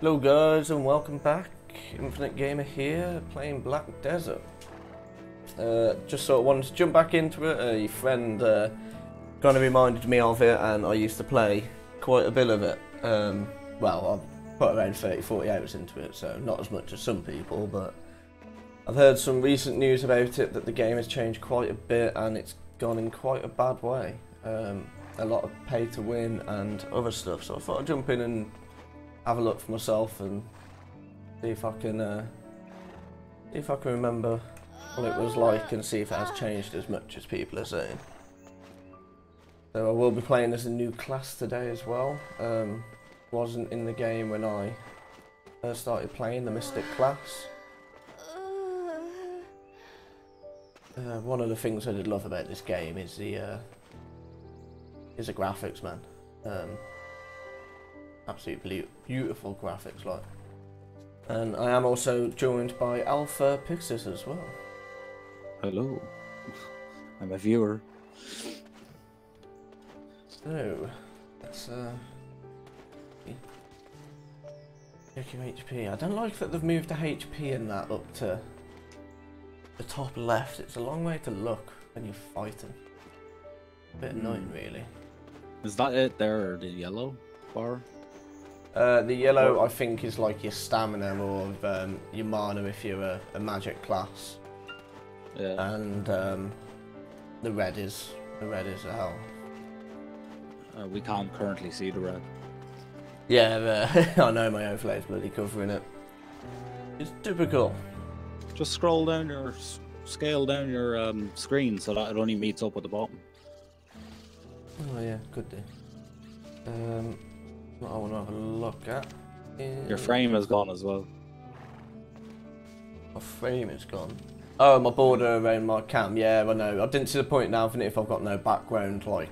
Hello guys and welcome back. Infinite Gamer here, playing Black Desert. Just sort of wanted to jump back into it. A friend kind of reminded me of it, and I used to play quite a bit of it. Well, I've put around 30-40 hours into it, so not as much as some people, but I've heard some recent news about it that the game has changed quite a bit and it's gone in quite a bad way. A lot of pay to win and other stuff, so I thought I'd jump in and have a look for myself and see if I can remember what it was like and see if it has changed as much as people are saying. So I will be playing as a new class today as well. Wasn't in the game when I first started playing the Mystic class. One of the things I did love about this game is the graphics, man. Absolutely beautiful graphics, like. And I am also joined by Alpha Pixis as well. Hello, I'm a viewer. So, let's check your HP. I don't like that they've moved the HP in that up to the top left. It's a long way to look when you're fighting. A bit annoying, really. Is that it there, or the yellow bar? The yellow, I think, is like your stamina or your mana if you're a magic class. Yeah. And the red is a health. We can't currently see the red. Yeah, I know my overlay's bloody covering it. It's typical. Just scroll down your, scale down your screen so that it only meets up with the bottom. Oh yeah, good do. What I want to have a look at is... Your frame is gone as well. My frame is gone. Oh, my border around my cam. Yeah, I know. I didn't see the point now if I've got no background like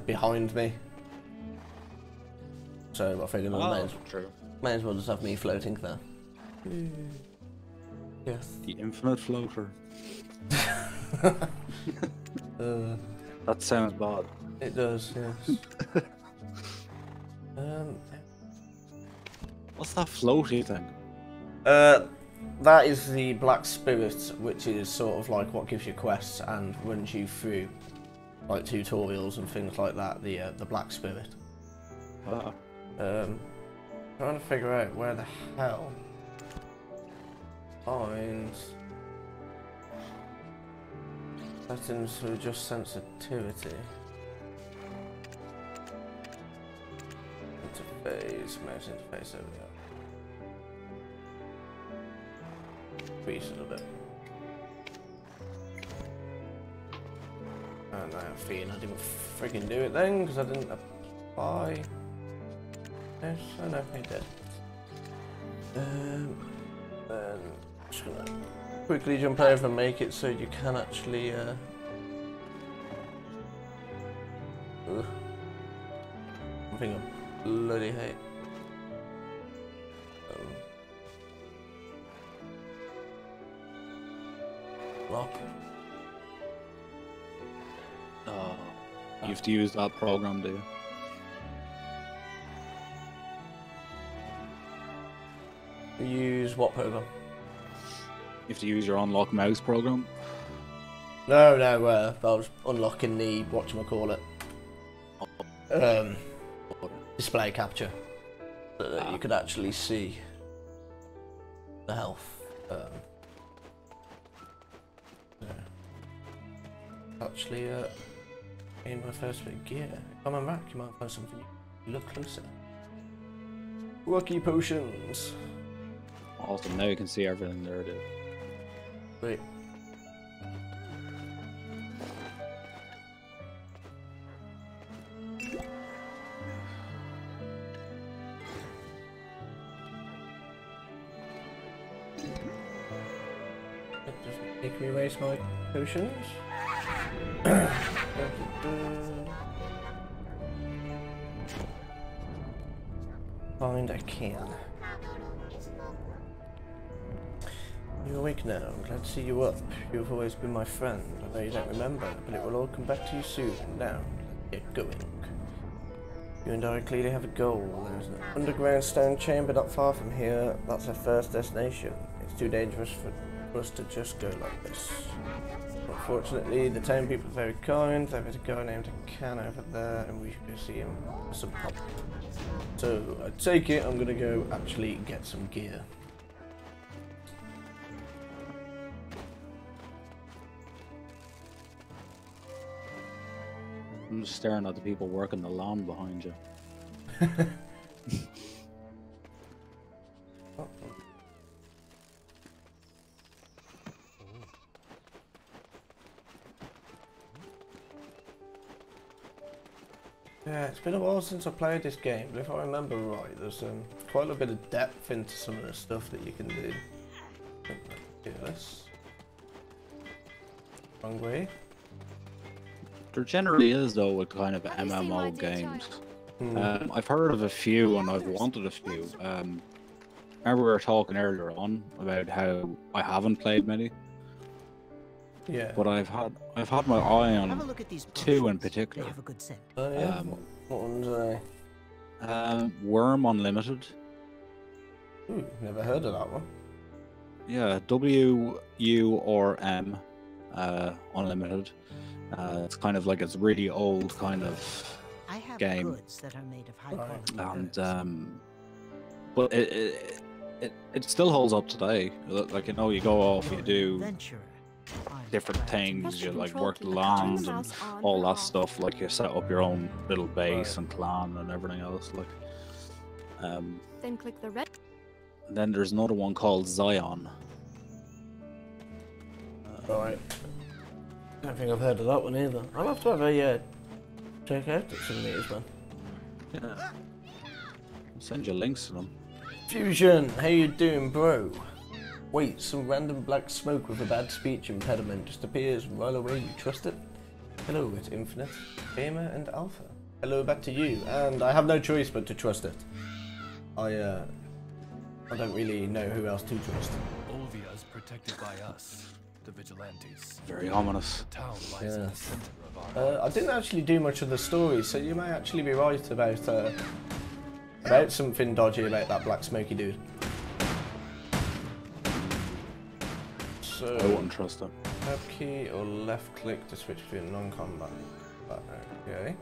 behind me. So I figured may as well just have me floating there. Yes. The infinite floater. That sounds bad. It does, yes. What's that floaty thing? That is the Black Spirit, which is sort of like what gives you quests and runs you through like tutorials and things like that. The Black Spirit. Trying to figure out where the hell find settings to adjust sensitivity. Interface, mouse interface over there. Increase it a bit. And I have a feeling I didn't freaking do it then because I didn't apply. Yes, I know I did. Then I'm just gonna quickly jump over and make it so you can actually something I bloody hate. Lock. You have to use that program, do you? Use what program? You have to use your unlock mouse program. No, I was unlocking the whatchamacallit. Display capture. So that you could actually see the health. Actually, in my first bit of gear. Come on back, you might find something you look closer. Lucky potions. Awesome, now you can see everything there, dude. Wait. Just make me waste my potions. Find a can. You're awake now. I'm glad to see you up. You've always been my friend. I know you don't remember, but it will all come back to you soon. Now, let's get going. You and I clearly have a goal. There's an underground stone chamber not far from here. That's our first destination. It's too dangerous for us to just go like this. Unfortunately, the town people are very kind. There is a guy named Can over there, and we should go see him for some help. So, I take it I'm gonna go actually get some gear. I'm just staring at the people working the lawn behind you. Yeah, it's been a while since I played this game, but if I remember right, there's quite a bit of depth into some of the stuff that you can do. Yes. Wrong way. There generally is, though, with kind of MMO games. I've heard of a few, and I've wanted a few. Remember we were talking earlier on about how I haven't played many. Yeah. But I've had my eye on two in particular. Oh yeah. What ones are they? Worm Unlimited. Ooh, never heard of that one. Yeah, WURM Unlimited. It's kind of like it's really old kind of game. Goods that are made of high quality And but it still holds up today. Like, you know, you go off, you do different things, you like work the land and all that stuff. Like, you set up your own little base and clan and everything else. Like, then click the red. then there's another one called Zion. Right. I don't think I've heard of that one either. I'll have to have a check out some of these, man. Yeah. I'll send you links to them. Fusion, how you doing, bro? Wait, some random black smoke with a bad speech impediment just appears right away. You trust it? Hello, it's Infinite, Gamer, and Alpha. Hello back to you, and I have no choice but to trust it. I don't really know who else to trust. Olvia's protected by us, the vigilantes. Very ominous. The town lies in Yeah. the center of our I didn't actually do much of the story, so you may actually be right about something dodgy about that black smoky dude. So, I wouldn't trust them. tab key or left click to switch between non-combat. Okay.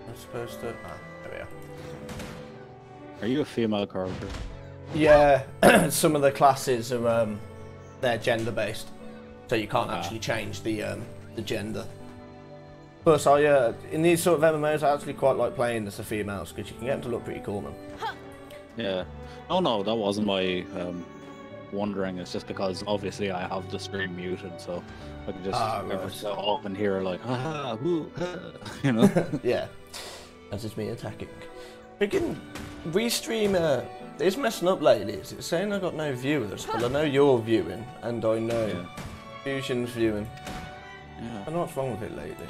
I'm supposed to. Ah, there we are. Are you a female character? Yeah, some of the classes are they're gender based, so you can't actually change the gender. Plus, in these sort of MMOs, I actually quite like playing as the females because you can get them to look pretty cool, man. Yeah. Oh no, that wasn't my wondering. It's just because obviously I have the stream muted, so I can just every so often hear like, ah, woo, you know. Yeah, that's just me attacking. Freaking restream it's messing up lately. It's saying I got no viewers, but I know you're viewing, and I know Fusion's viewing. Yeah. I don't know what's wrong with it lately.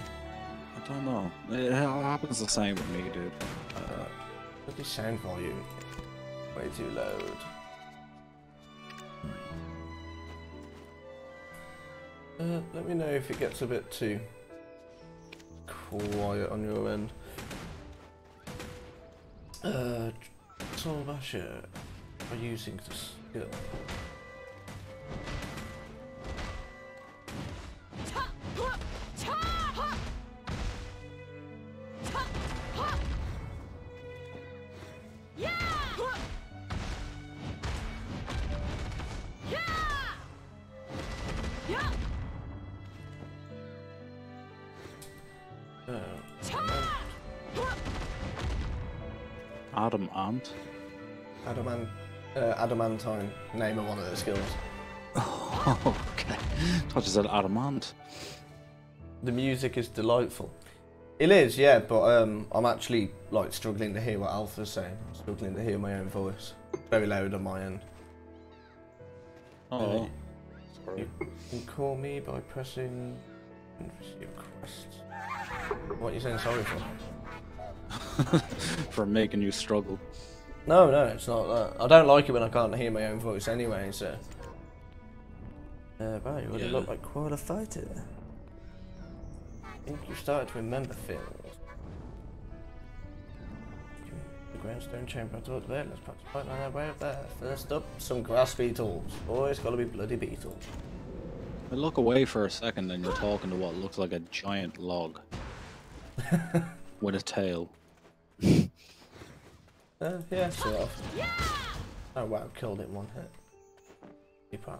I don't know. It happens the same with me, dude. Look at sound volume. Way too loud. Let me know if it gets a bit too quiet on your end. Soul Basher are using the skill. Adamantine, name of one of the skills. Oh, okay. I thought you said adamant. The music is delightful. It is, yeah, but I'm actually like struggling to hear what Alpha's saying. I'm struggling to hear my own voice. Very loud on my end. Oh. Sorry. You can call me by pressing and receive requests. What are you saying sorry for? for making you struggle. No, it's not that. I don't like it when I can't hear my own voice anyway, so... Wow, you really look like quite a fighter. I think you started to remember things. The groundstone chamber I talked about, let's perhaps fight on our way up there. First up, some grass beetles. Always gotta be bloody beetles. I look away for a second and you're talking to what looks like a giant log. With a tail. Yeah, sort of. Oh wow, killed it in one hit. Be proud.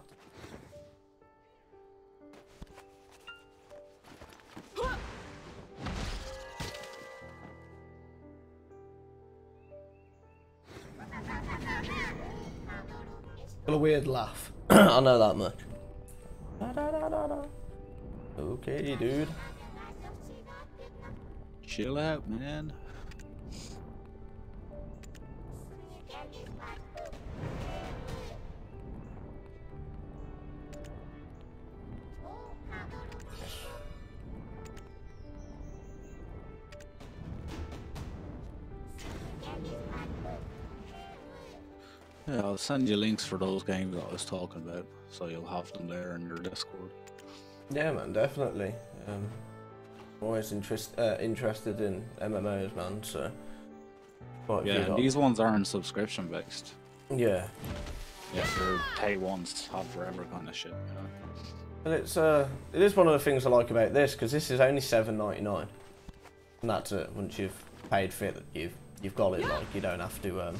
Got a weird laugh. I know that much. Okay, dude. Chill out, man. Yeah, I'll send you links for those games that I was talking about, so you'll have them there in your Discord. Yeah, man, definitely. Always interested in MMOs, man. So. Yeah, and these ones aren't subscription based. Yeah. Yeah, they're pay once, have forever kind of shit. You know? But it is one of the things I like about this, because this is only $7.99, and that's it. Once you've paid for it, you've got it. Like you don't have to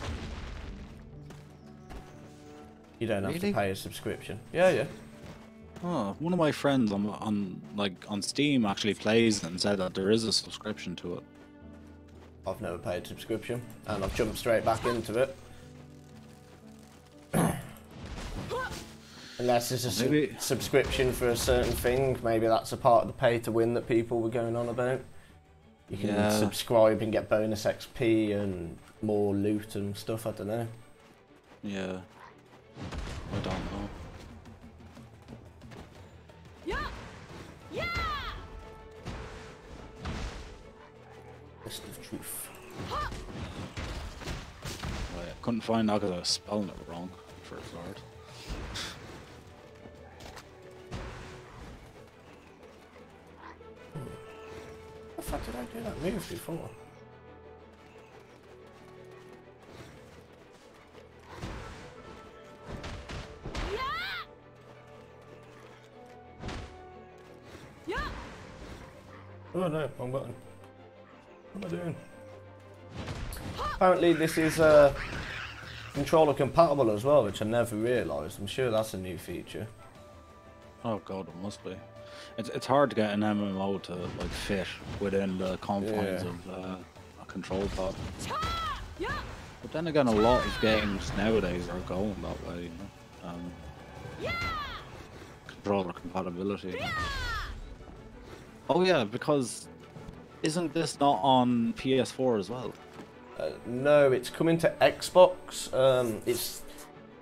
to pay a subscription. Yeah. Oh, one of my friends on Steam actually plays and said that there is a subscription to it. I've never paid a subscription, and I've jumped straight back into it. Unless it's a subscription for a certain thing, maybe that's a part of the pay to win that people were going on about. You can subscribe and get bonus XP and more loot and stuff, I don't know. Yeah. I don't know. List of truth. Right, I couldn't find out because I was spelling it wrong for a start. How the fuck did I do that move before? Oh no, wrong button. What am I doing? Apparently this is controller compatible as well, which I never realised. I'm sure that's a new feature. Oh god, it must be. It's hard to get an MMO to like fit within the confines of a control pod. But then again, a lot of games nowadays are going that way, you know. Controller compatibility. Oh yeah, because isn't this not on PS4 as well? No, it's coming to Xbox.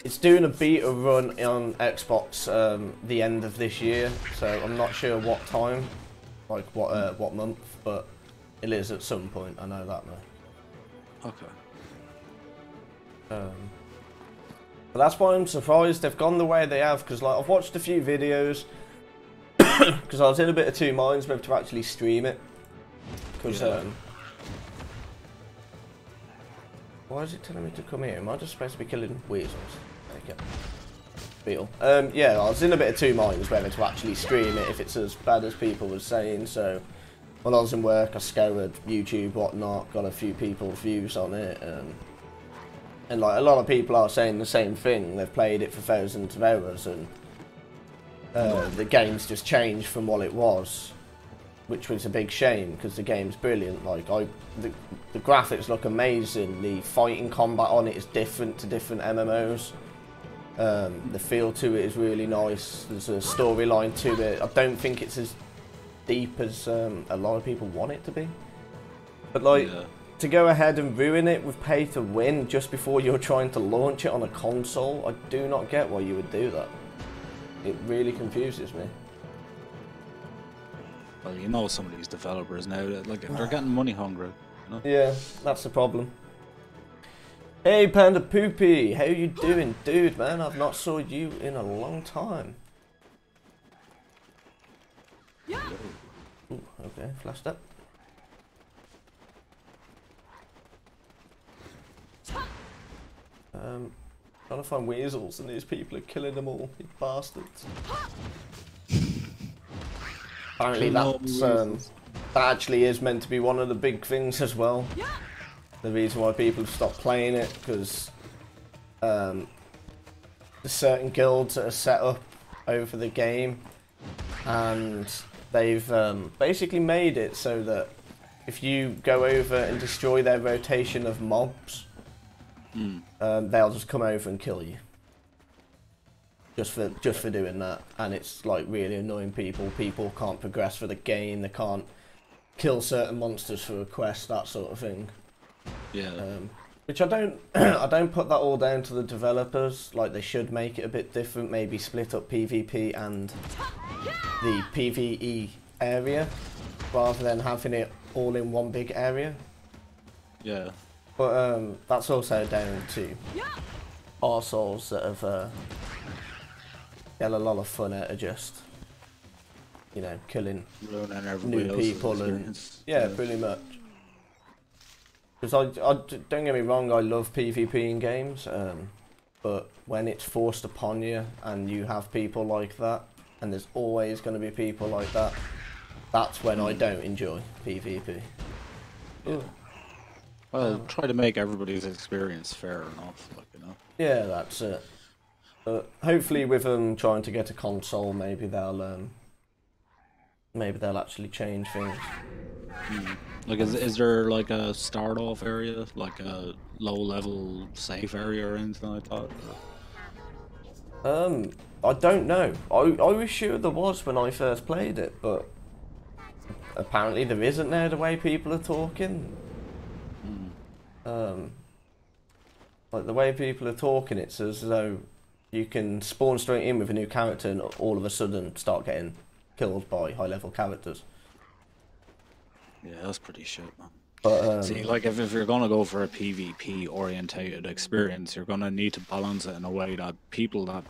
It's doing a beta run on Xbox the end of this year, so I'm not sure what time, like what month, but it is at some point. I know that now. Okay. But that's why I'm surprised they've gone the way they have, because like I've watched a few videos, because I was in a bit of two minds whether to actually stream it, because why is it telling me to come here? Am I just supposed to be killing weasels? Okay. Beetle. Yeah, I was in a bit of two minds whether to actually stream it if it's as bad as people were saying, so when I was in work I scoured YouTube, whatnot, got a few people's views on it, and like a lot of people are saying the same thing. They've played it for thousands of hours and the game's just changed from what it was, which was a big shame because the game's brilliant. Like the graphics look amazing, the fighting combat on it is different to different MMOs. The feel to it is really nice. There's a storyline to it. I don't think it's as deep as a lot of people want it to be. But like, to go ahead and ruin it with pay to win just before you're trying to launch it on a console, I do not get why you would do that. It really confuses me. Well, you know some of these developers now, like they're getting money hungry. You know? Yeah, that's the problem. Hey Panda Poopy, how you doing, dude? Man, I've not saw you in a long time. Ooh, okay, flashed up. Trying to find weasels and these people are killing them all, you bastards. Apparently that actually is meant to be one of the big things as well. The reason why people have stopped playing it, because there's certain guilds that are set up over the game, and they've basically made it so that if you go over and destroy their rotation of mobs, they'll just come over and kill you. Just for doing that, and it's like really annoying people. People can't progress for the game. They can't kill certain monsters for a quest, that sort of thing. Yeah. Which I don't I don't put that all down to the developers. Like, they should make it a bit different. Maybe split up PvP and the PvE area rather than having it all in one big area. Yeah. But that's also down to arseholes that have get a lot of fun out of just, you know, killing new people and yeah, pretty much. Because I don't get me wrong, I love PvP in games, but when it's forced upon you and you have people like that, and there's always going to be people like that, that's when I don't enjoy PvP. Yeah. Well, try to make everybody's experience fair enough, like, you know. Yeah, that's it. But hopefully, with them trying to get a console, maybe they'll actually change things. Like, is there like a start off area, like a low level safe area or anything like that? I don't know. I was sure there was when I first played it, but apparently there isn't now, the way people are talking. Like, the way people are talking, it's as though you can spawn straight in with a new character and all of a sudden start getting killed by high level characters. Yeah, that's pretty shit, man. But see, like, if you're gonna go for a PvP orientated experience, you're gonna need to balance it in a way that people that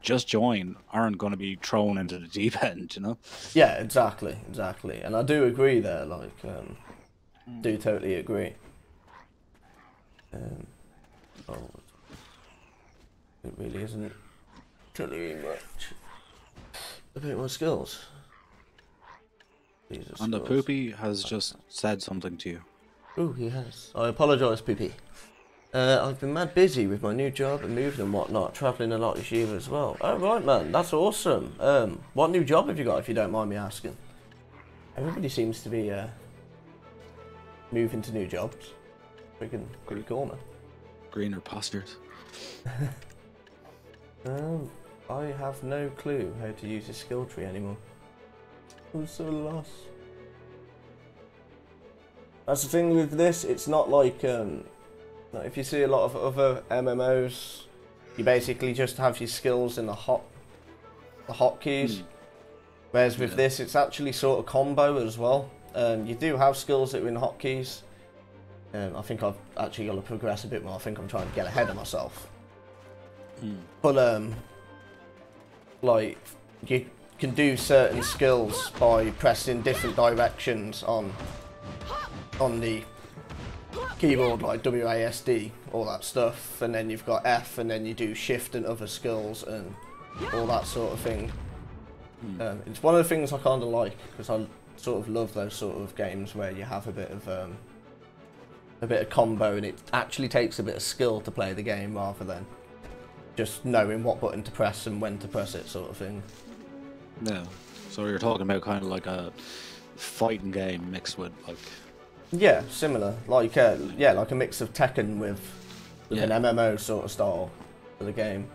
just join aren't gonna be thrown into the deep end, you know? yeah, exactly, and I do agree there. Like, do totally agree. Oh, it really isn't telling much about my skills. Jesus And the Christ. Poopy has just said something to you. Oh, he has. I apologise, Poopy. I've been mad busy with my new job and moving and whatnot, travelling a lot this year as well. Oh, right, man, that's awesome. What new job have you got, if you don't mind me asking? Everybody seems to be moving to new jobs. Freaking pretty cool, man. Greener pastures. I have no clue how to use a skill tree anymore. I'm so lost. That's the thing with this, it's not like, if you see a lot of other MMOs, you basically just have your skills in the hotkeys. Whereas with this, it's actually sort of combo as well. You do have skills that are in hotkeys. I think I've actually got to progress a bit more. I think I'm trying to get ahead of myself. But like, you can do certain skills by pressing different directions on the keyboard, like WASD, all that stuff, and then you've got F, and then you do shift and other skills and all that sort of thing. It's one of the things I kind of like, because I sort of love those sort of games where you have a bit of combo, and it actually takes a bit of skill to play the game rather than just knowing what button to press and when to press it, sort of thing. Yeah. So you're talking about kind of like a fighting game mixed with like. Yeah, similar. Like yeah, like a mix of Tekken with an MMO sort of style for the game.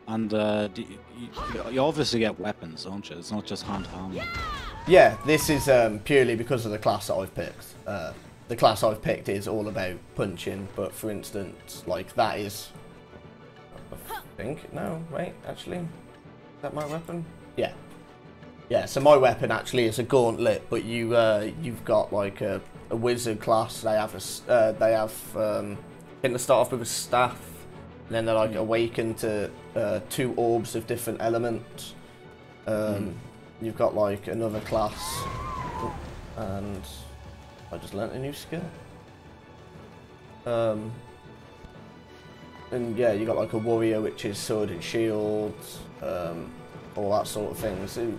And you obviously get weapons, don't you? It's not just hand to hand. Yeah, this is purely because of the class that I've picked. The class I've picked is all about punching, but for instance, like that is, I think, no, wait, actually, is that my weapon? Yeah. Yeah, so my weapon actually is a gauntlet, but you've got like a wizard class. They have I think they start off with a staff, and then they're like awakened to 2 orbs of different elements. You've got like another class, and I just learnt a new skill. And yeah, you got like a warrior, which is sword and shield, all that sort of thing. So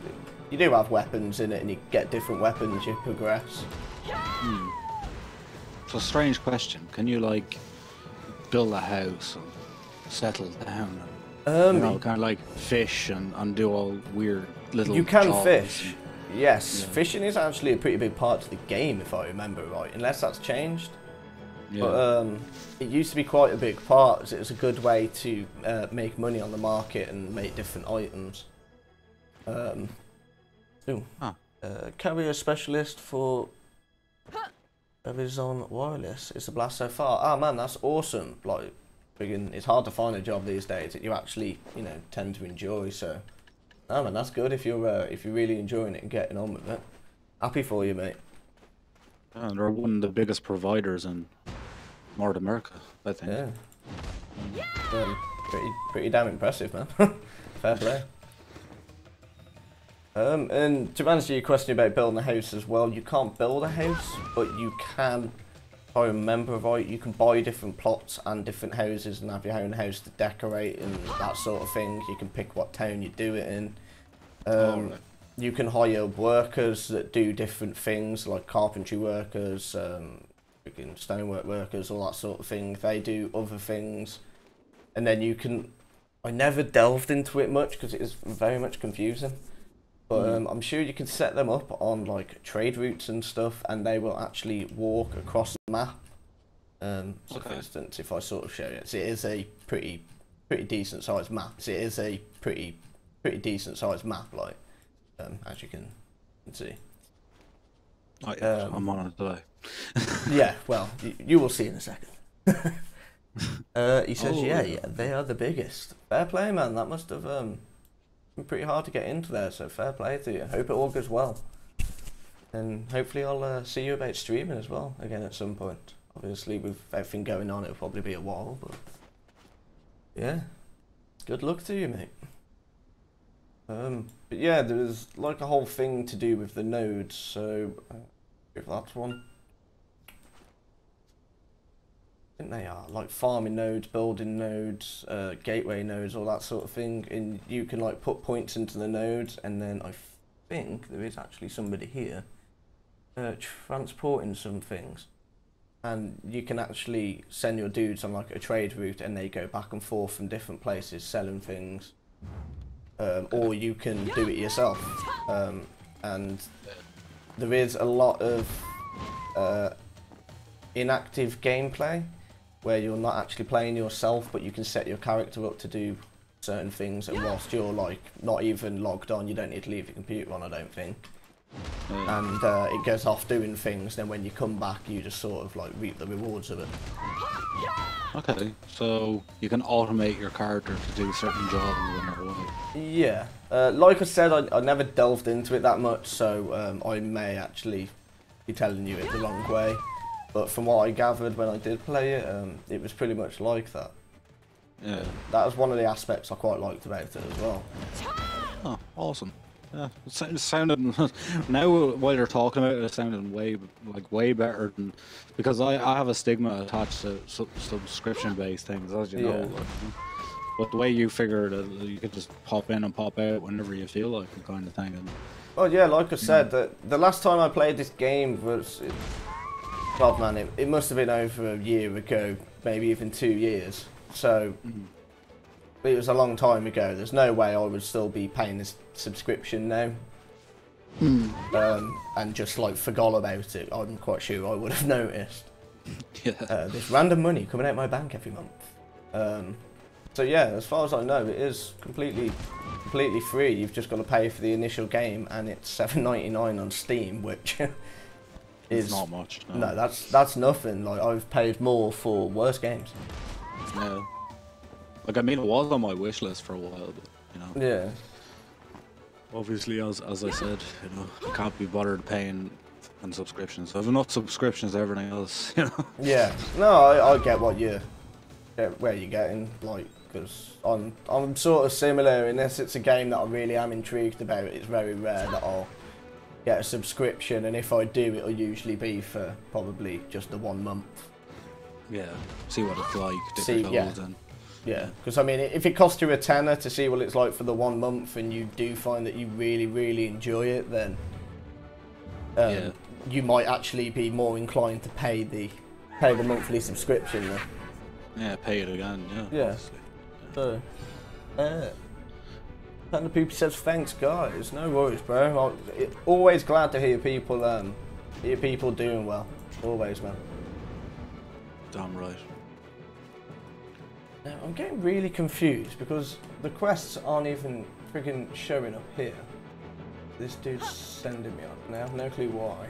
you do have weapons in it, and you get different weapons as you progress. So, strange question. Can you like build a house and settle down? And, you know, kind of like fish and do all weird little. You can jobs fish. Yes, Yeah. fishing is actually a pretty big part of the game, if I remember right, unless that's changed. Yeah. But it used to be quite a big part, as it was a good way to make money on the market and make different items. Carrier specialist for Verizon Wireless. It's a blast so far. Ah man, that's awesome. Like, friggin', it's hard to find a job these days that you actually, you know, tend to enjoy. So, ah man, that's good if you're really enjoying it and getting on with it. Happy for you, mate. And they're one of the biggest providers in North America, I think. Yeah. Pretty damn impressive, man. Fair play. And to answer your question about building a house as well, you can't build a house, but you can, if I remember right, you can buy different plots and different houses and have your own house to decorate and that sort of thing. You can pick what town you do it in. You can hire workers that do different things, like carpentry workers, stonework workers, all that sort of thing. They do other things. And then you can... I never delved into it much because it is very much confusing. But I'm sure you can set them up on like trade routes and stuff, and they will actually walk across the map. So for instance, if I sort of show you, it is a pretty decent sized map. It is a pretty decent sized map, like as you can see. I'm on it today. Yeah, well, you will see in a second. He says, yeah, they are the biggest. Fair play, man. That must have been pretty hard to get into there, so fair play to you. Hope it all goes well. And hopefully I'll see you about streaming as well, again at some point. Obviously, with everything going on, it'll probably be a while, but... yeah. Good luck to you, mate. But yeah, there's like a whole thing to do with the nodes, so... if that's one. I think they are, like farming nodes, building nodes, gateway nodes, all that sort of thing. And you can like put points into the nodes, and then I think there is actually somebody here transporting some things. And you can actually send your dudes on like a trade route, and they go back and forth from different places selling things. Or you can do it yourself. And there is a lot of inactive gameplay where you're not actually playing yourself, but you can set your character up to do certain things, and whilst you're like not even logged on, you don't need to leave your computer on, I don't think. And it goes off doing things, then when you come back you just sort of like reap the rewards of it. Okay, so you can automate your character to do certain jobs whenever you want. Yeah, like I said, I never delved into it that much, so I may actually be telling you it the wrong way. But from what I gathered when I did play it, it was pretty much like that. Yeah. That was one of the aspects I quite liked about it as well. Oh, awesome. Yeah, it sounded now while you're talking about it, it sounded way better than, because I have a stigma attached to subscription-based things, as you know. Like, but the way you figured it, you could just pop in and pop out whenever you feel like it, kind of thing. And, well, yeah, like I said, the last time I played this game was, God man, it must have been over a year ago, maybe even 2 years. So it was a long time ago. There's no way I would still be paying this subscription now. And just like forgot about it. I'm quite sure I would have noticed. Yeah. There's random money coming out of my bank every month. So yeah, as far as I know, it is completely free. You've just got to pay for the initial game, and it's $7.99 on Steam, which is not much. No, that's nothing. Like, I've paid more for worse games. Yeah. Like, I mean, it was on my wish list for a while, but you know. Yeah. Obviously, as I said, you know, I can't be bothered paying and subscriptions. I have enough subscriptions to everything else, you know. Yeah, no, I get what where you're getting, like, because I'm sort of similar in this. It's a game that I really am intrigued about. It's very rare that I'll get a subscription, and if I do, it'll usually be for probably just the 1 month. Yeah, see what it's like. See, yeah. Yeah, because I mean, if it costs you a tenner to see what it's like for the 1 month, and you do find that you really, really enjoy it, then you might actually be more inclined to pay the monthly subscription. Then. Yeah, pay it again. Yeah. So, Panda Poopy says thanks, guys. No worries, bro. Always glad to hear people doing well. Always, man. Damn right. Now, I'm getting really confused because the quests aren't even freaking showing up here. This dude's sending me up now. No clue why.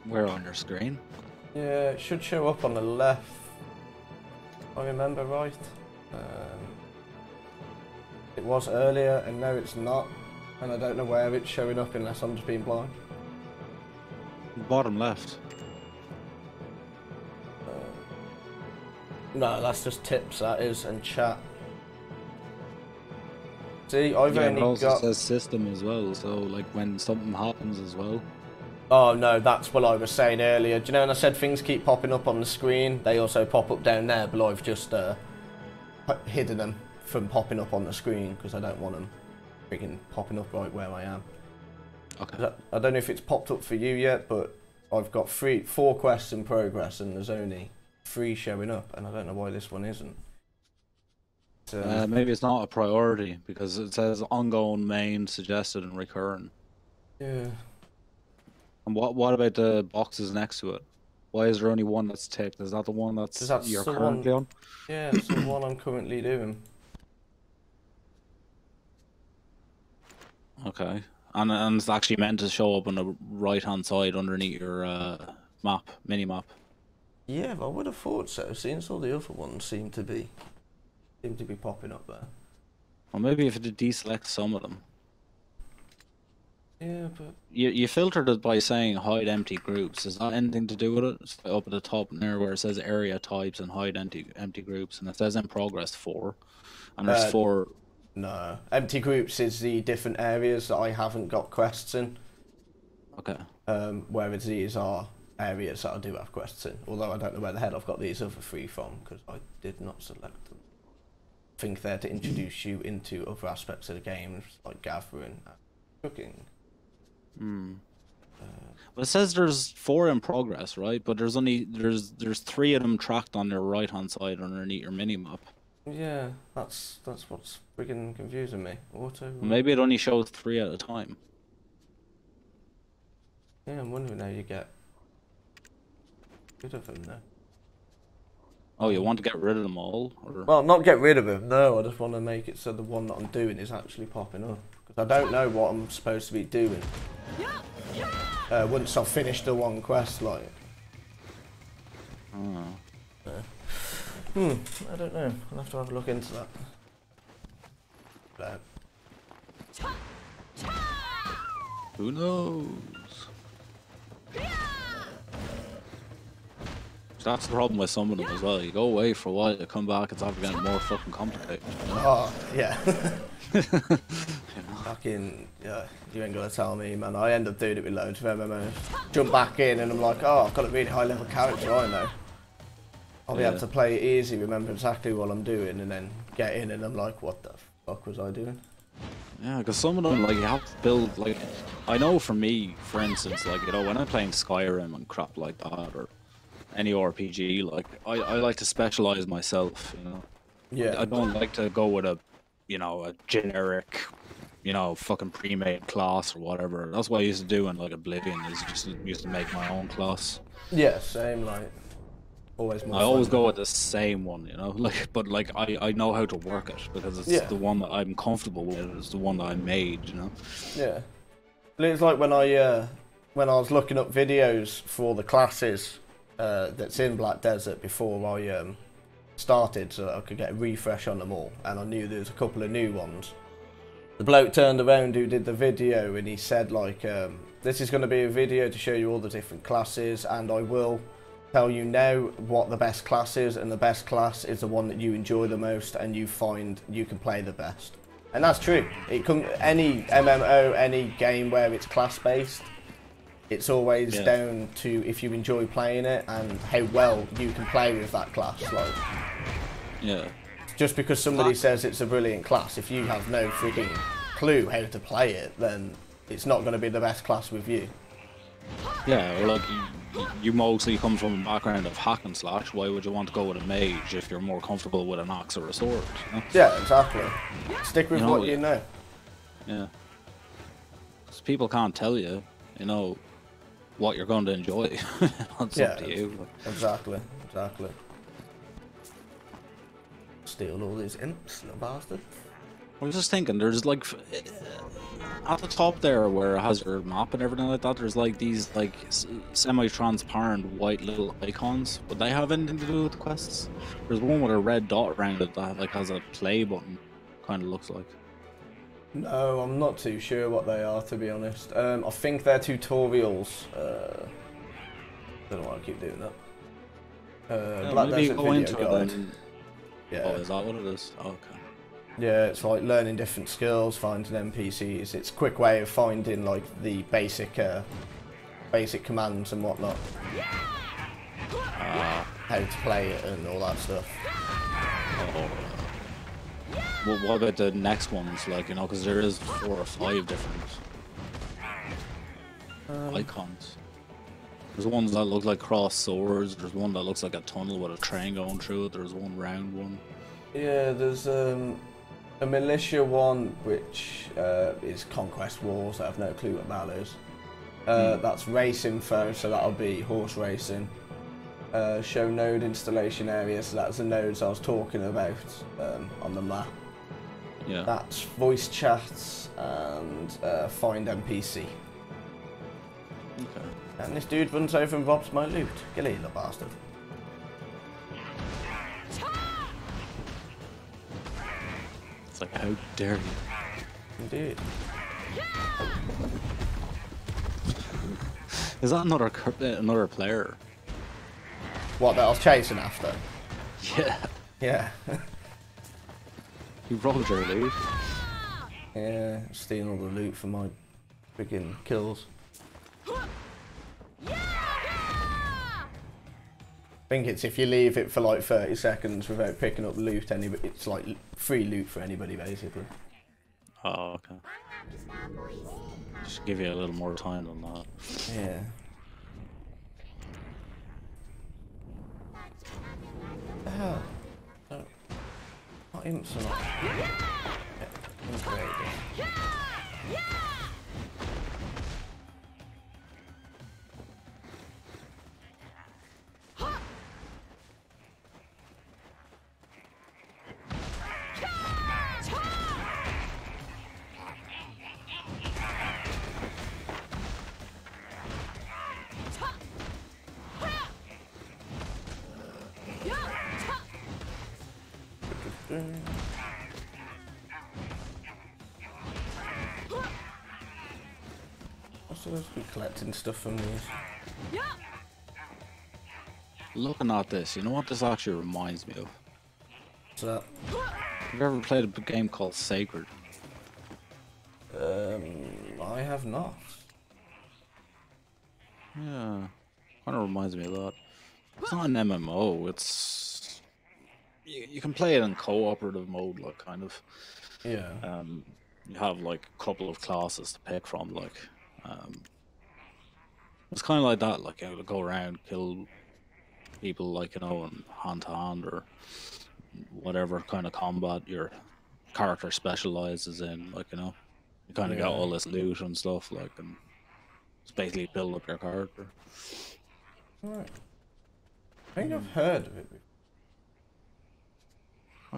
Where on your screen? Yeah, it should show up on the left. If I remember right. It was earlier, and now it's not. And I don't know where it's showing up unless I'm just being blind. Bottom left. No, that's just tips, that is, and chat. See, I've only it also got... says system as well, so like when something happens as well. Oh no, that's what I was saying earlier. Do you know when I said things keep popping up on the screen? They also pop up down there, but I've just hidden them from popping up on the screen because I don't want them freaking popping up right where I am. Okay. I don't know if it's popped up for you yet, but I've got 4 quests in progress and there's only 3 showing up, and I don't know why this one isn't. Maybe it's not a priority because it says ongoing, main, suggested, and recurring. Yeah. And what about the boxes next to it? Why is there only one that's ticked? Is that the one that's you're currently on? Yeah, it's the one I'm currently doing. Okay. And it's actually meant to show up on the right-hand side underneath your mini-map. Yeah, I would have thought so, since all the other ones seem to be popping up there. Or maybe if it deselects some of them. Yeah, but... You filtered it by saying hide empty groups. Is that anything to do with it? It's up at the top there where it says area types and hide empty groups, and it says in progress 4. And there's 4... No. Empty groups is the different areas that I haven't got quests in. Okay. Whereas these are areas that I do have quests in. Although I don't know where the hell I've got these other 3 from, because I did not select them. I think they're to introduce you into other aspects of the game, like gathering and cooking. Well, it says there's 4 in progress, right? But there's 3 of them tracked on your right hand side underneath your mini map. Yeah, that's what's freaking confusing me. Auto. Maybe it only shows 3 at a time. Yeah, I'm wondering how you get rid of them though. Oh, you want to get rid of them all? Or... Well, not get rid of them. No, I just want to make it so the one that I'm doing is actually popping up. Because I don't know what I'm supposed to be doing. Once I've finished the one quest, like. Oh. I don't know. I'll have to have a look into that. Who knows? That's the problem with some of them as well. You go away for a while, you come back, it's after getting more fucking complicated. You know? Oh, yeah. Fucking, yeah, you ain't gonna tell me, man. I end up doing it with loads of MMOs. Jump back in and I'm like, oh, I've got a really high level character, I know. I'll be able to play it easy, remember exactly what I'm doing, and then get in and I'm like, what the fuck was I doing? Yeah, because some of them, like, you have to build, like, I know for me, for instance, like, you know, when I'm playing Skyrim and crap like that, or any RPG, like, I like to specialize myself, you know? Yeah. I don't like to go with a, you know, a generic, you know, fucking pre-made class or whatever. That's what I used to do in, like, Oblivion, is just used to make my own class. Yeah, same, like... I always go with the same one, you know, like, but like I know how to work it because it's the one that I'm comfortable with. It's the one that I made, you know. Yeah, it's like when I was looking up videos for the classes that's in Black Desert before I started, so that I could get a refresh on them all, and I knew there was a couple of new ones, the bloke turned around who did the video and he said like, this is going to be a video to show you all the different classes, and I will tell you now what the best class is, and the best class is the one that you enjoy the most and you find you can play the best. And that's true. It can, any MMO, any game where it's class based, it's always down to if you enjoy playing it and how well you can play with that class. Like, just because somebody says it's a brilliant class, if you have no freaking clue how to play it, then it's not going to be the best class with you. Yeah, or like you mostly come from a background of hack and slash. Why would you want to go with a mage if you're more comfortable with an axe or a sword? You know? Yeah, exactly. Stick with what you know. Yeah. Because people can't tell you, you know, what you're going to enjoy. It's up to you. Exactly. Steal all these imps, little bastard. I was just thinking, there's like at the top there where it has your map and everything like that, there's like these like semi-transparent white little icons. Would they have anything to do with the quests? There's one with a red dot around it that like has a play button, kind of looks like. No, I'm not too sure what they are, to be honest. I think they're tutorials. Don't know why I keep doing that. Black Desert Video Guide. Yeah. Oh, is that what it is? Oh, okay. Yeah, it's like learning different skills, finding NPCs. It's a quick way of finding like the basic commands and whatnot. How to play it and all that stuff. Oh. Well, what about the next ones? Like, you know, because there is 4 or 5 different icons. There's ones that look like cross swords. There's one that looks like a tunnel with a train going through it. There's one round one. Yeah, there's a militia one which is Conquest Wars. I have no clue what that is. That's race info, so that'll be horse racing. Show node installation area, so that's the nodes I was talking about on the map. Yeah. That's voice chats and find NPC. Okay. And this dude runs over and robs my loot. Gilly, little bastard. It's like, how dare you? Indeed. Is that another player? What, that I was chasing after? Yeah. Yeah. You robbed your loot. Yeah, stealing all the loot for my freaking kills. I think it's if you leave it for like 30 seconds without picking up loot, it's like free loot for anybody basically. Oh, okay. Just give you a little more time than that. Yeah. What the hell? No. Not imps or not. Yeah. I'm supposed to be collecting stuff from these. Looking at this, you know what this actually reminds me of? What's that? Have you ever played a game called Sacred? I have not. Yeah, kind of reminds me of that. It's not an MMO, it's... You can play it in cooperative mode, like, kind of. Yeah. You have, like, a couple of classes to pick from, like... It's kind of like that, like, you know, to go around, kill people, like, you know, in hand-to-hand, or whatever kind of combat your character specializes in, like, you know. You kind of got all this loot and stuff, like, and it's basically build up your character. Right. I think I've heard of it before.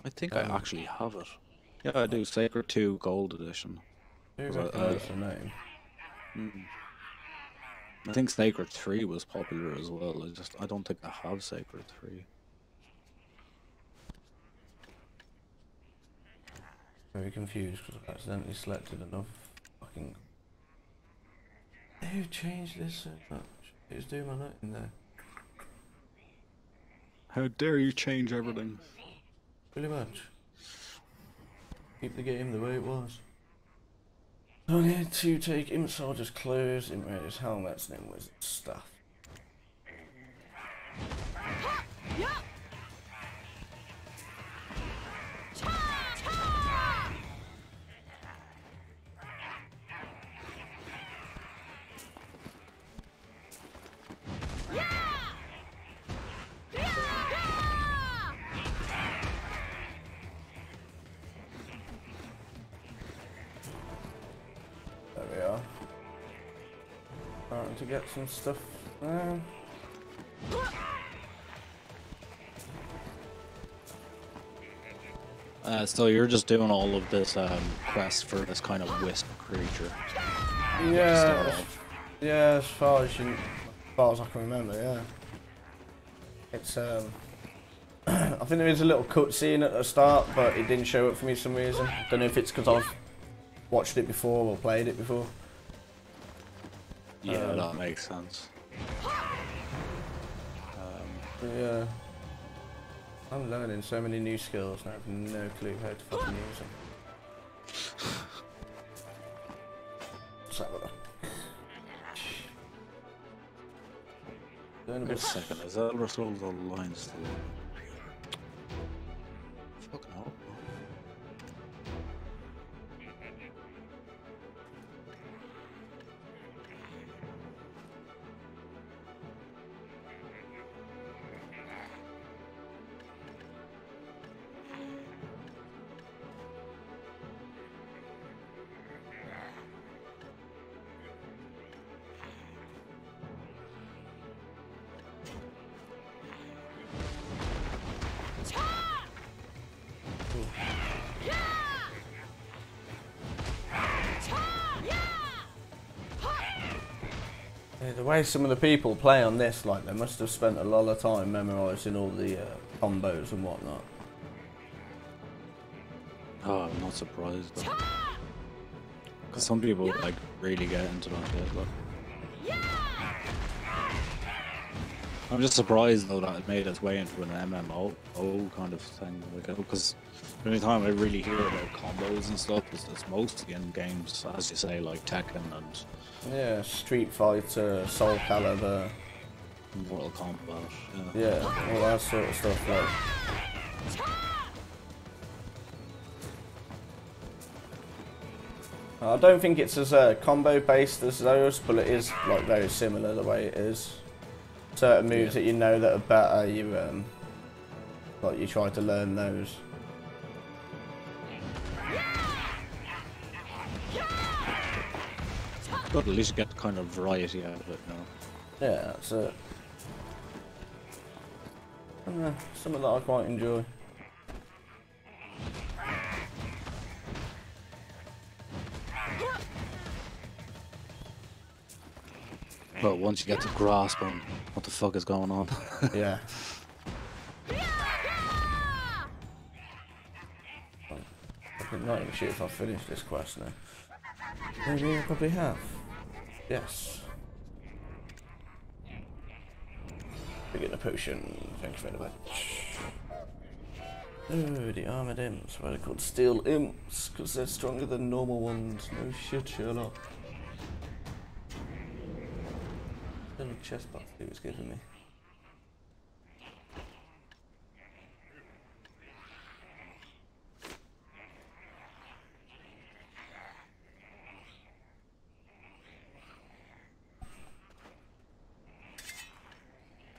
I think I actually have it. Yeah, I do. Sacred 2 Gold Edition. Who recognise the name? I think Sacred 3 was popular as well. I don't think I have Sacred 3. Very confused because I've accidentally selected enough fucking... Who changed this so much? Who's doing my note in there? How dare you change everything? Pretty much. Keep the game the way it was. I need to take Imp Soldier's clothes, Imp Raider's helmets, and Imp Wizard's stuff. There we are. Starting to get some stuff now. So you're just doing all of this quest for this kind of wisp creature. Yeah, yeah. As far as I can remember, yeah. It's I think there is a little cutscene at the start, but it didn't show up for me for some reason. Don't know if it's because I've watched it before or played it before. Yeah, that makes sense. Yeah. I'm learning so many new skills and I have no clue how to fucking use them. Let's have a look. Wait a second, is that where all the lines still? Fucking hell. Yeah, the way some of the people play on this, like they must have spent a lot of time memorising all the combos and whatnot. Oh, I'm not surprised though. Because some people like really get into that bit, look. I'm just surprised though that it made its way into an MMO kind of thing, because the only time I really hear about combos and stuff is it's mostly in games, as you say, like Tekken and Yeah, Street Fighter, Soul Calibur, Mortal Kombat. yeah, all that sort of stuff. Like, I don't think it's as combo based as those, but it is like very similar the way it is. Certain moves that you know that are better, you like you try to learn those. But at least you get kind of variety out of it now. Yeah, that's it. Something that I quite enjoy. But once you get to grasp on what the fuck is going on. Yeah. I'm not even sure if I've finished this quest now. Maybe I probably have. Yes. Beginner potion. Thank you very much. Oh, the armoured imps. Why they're called steel imps? Because they're stronger than normal ones. No shit, Sherlock. Little chest box he was giving me.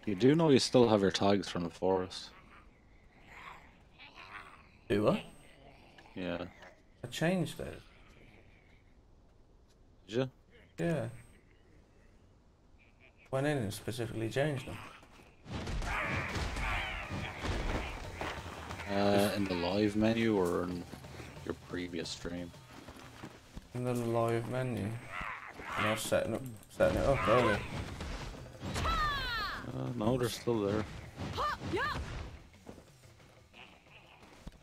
You do know you still have your tags from the forest. Do I? Yeah. I changed it. Did you? Yeah. Went in and specifically changed them. In the live menu or in your previous stream? In the live menu. And I was setting it up earlier. No, they're still there.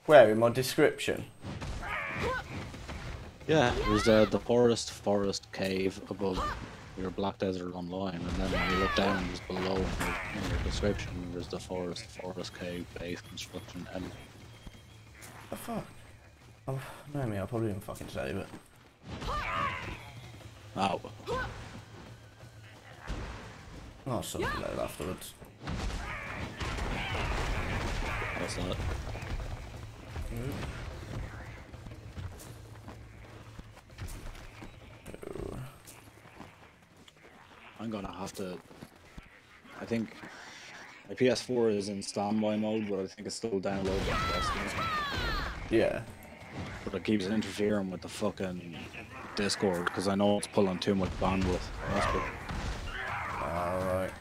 Where, in my description? Yeah, there's the forest cave above your Black Desert Online, and then when you look down, just below in your description, there's the forest cave base construction and. The fuck? Oh, no, me, I'll probably even fucking save it. Oh. I'll sort it out afterwards. What's that? I'm gonna have to. I think my PS4 is in standby mode, but I think it's still downloading. Yeah. But it keeps interfering with the fucking Discord because I know it's pulling too much bandwidth. That's good. Alright.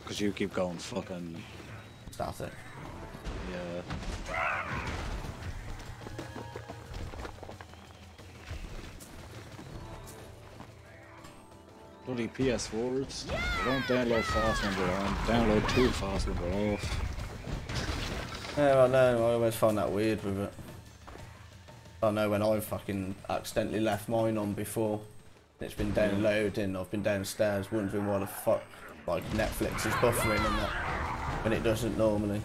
Because you keep going fucking. Static. Yeah. Bloody PS4s. They don't download fast when they're on. Download too fast when they're off. Yeah, I know. I always find that weird with it. I know when I've fucking accidentally left mine on before. It's been downloading. I've been downstairs wondering why the fuck like Netflix is buffering and that when it doesn't normally.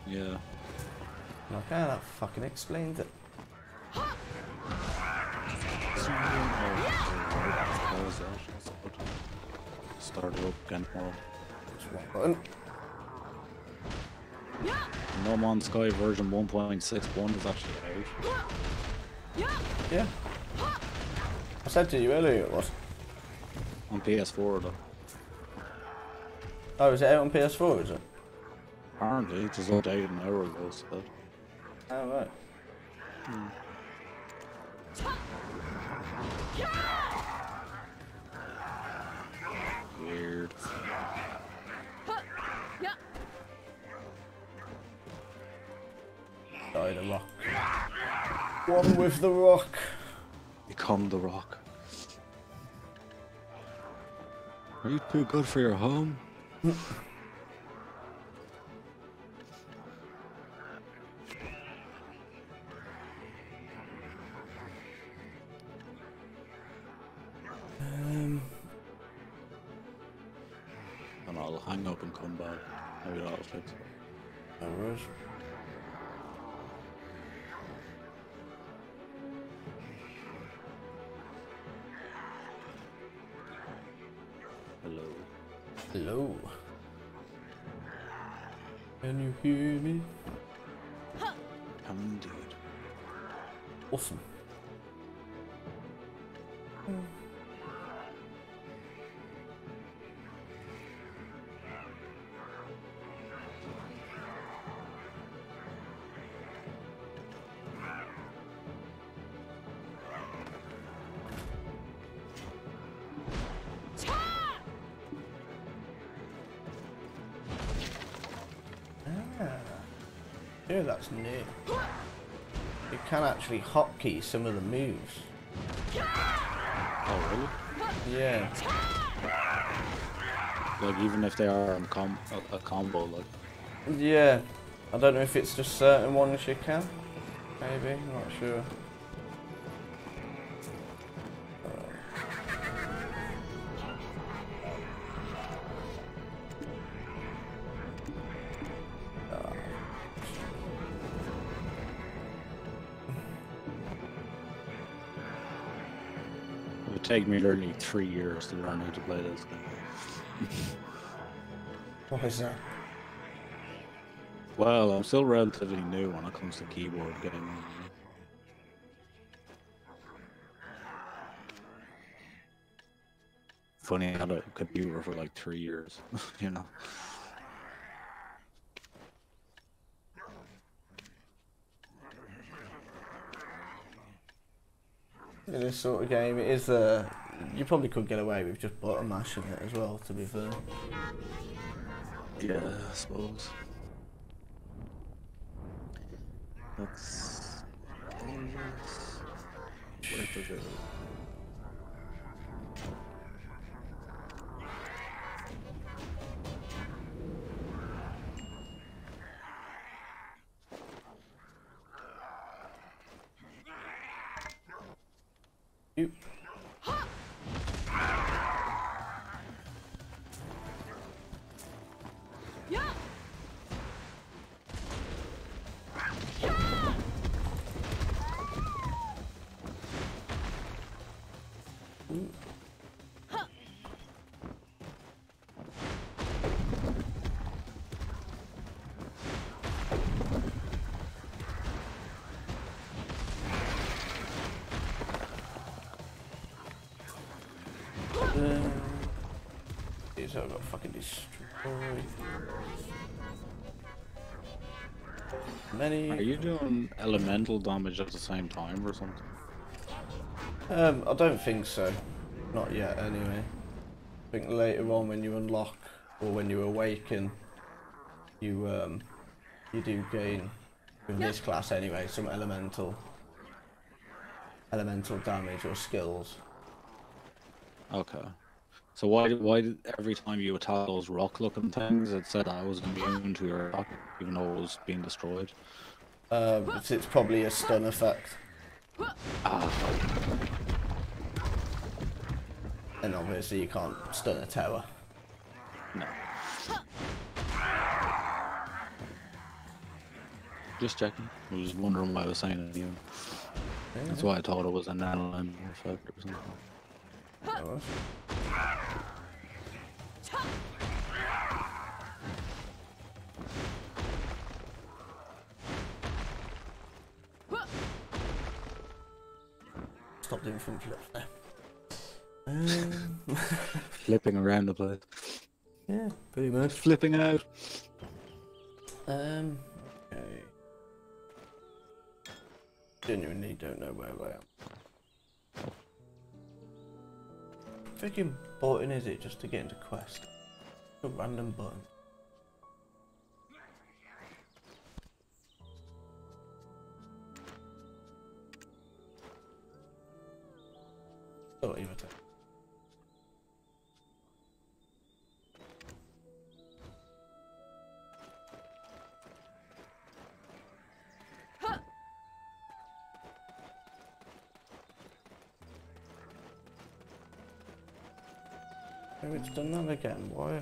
Yeah. Like, ah, that fucking explains it. Start it up again tomorrow. Just one button. No Man's Sky version 1.61 is actually out. Yeah. I said to you earlier it was. On PS4 though. Oh, is it out on PS4, is it? Apparently, it was updated an hour ago, so. Oh, right. Weird. Die the rock. One with the rock. Become the Rock. Are you too good for your home? And I'll hang up and come back. Maybe that'll fix it. No worries. Hello. Hello. Can you hear me? Indeed. Awesome. Yeah, that's new. You can actually hotkey some of the moves. Oh, really? Yeah. Like, even if they are a combo, like. Yeah. I don't know if it's just certain ones you can. Maybe, I'm not sure. It would take me literally 3 years to learn how to play this game. What is that? Well, I'm still relatively new when it comes to keyboard gaming. Funny, I had a computer for like 3 years, you know. In this sort of game, it is you probably could get away with just button mashing it as well, to be fair. Yeah, I suppose. That's dangerous. Where to go? You. These have got fucking destroyed. Many. Are you doing elemental damage at the same time or something? I don't think so. Not yet, anyway. I think later on when you unlock or when you awaken, you do gain with this class anyway some elemental damage or skills. Okay. So why did every time you attack those rock-looking things, it said I was immune to your attack, even though it was being destroyed? It's probably a stun effect. Ah. And obviously you can't stun a tower. No. Just checking. I was wondering why I was saying it anyway. Yeah. That's why I thought it was an elemental effect or something. Oh, stop doing front flip there. Flipping around the place. Yeah, pretty much. Flipping out. Okay. Genuinely don't know where I am. Freaking button is it just to get into quest? A random button. Oh, even take. Oh, it's done that again. Why?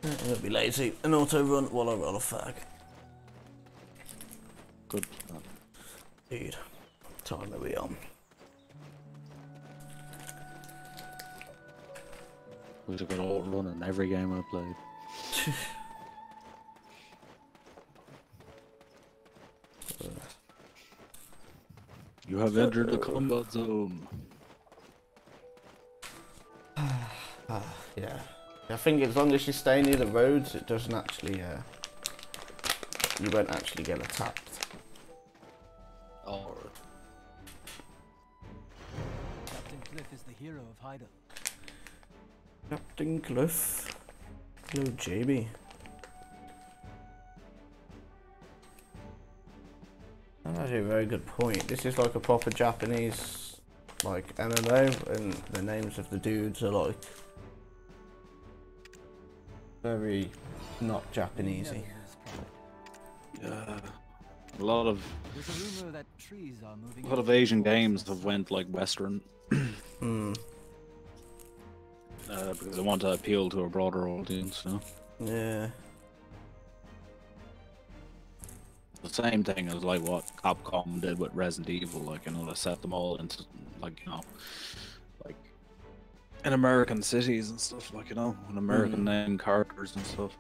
I'm gonna be lazy and auto run while I roll a fag. Good. Dude, what time are we on? We've got all run in every game I played. You have entered the combat zone. Yeah. I think as long as you stay near the roads, it doesn't actually, you won't actually get attacked. Oh. Captain Cliff is the hero of Heidel. Captain Cliff. Hello, JB. That's actually a very good point. This is like a proper Japanese, like, MMO, and the names of the dudes are like very not Japanesey. Yeah. A lot of There's a rumor that trees are moving. A lot of Asian games have went like Western. Because they want to appeal to a broader audience, you know? Yeah. The same thing as like what Capcom did with Resident Evil, like, you know, they set them all into, like, you know, like in American cities and stuff, like, you know, in American name characters and stuff.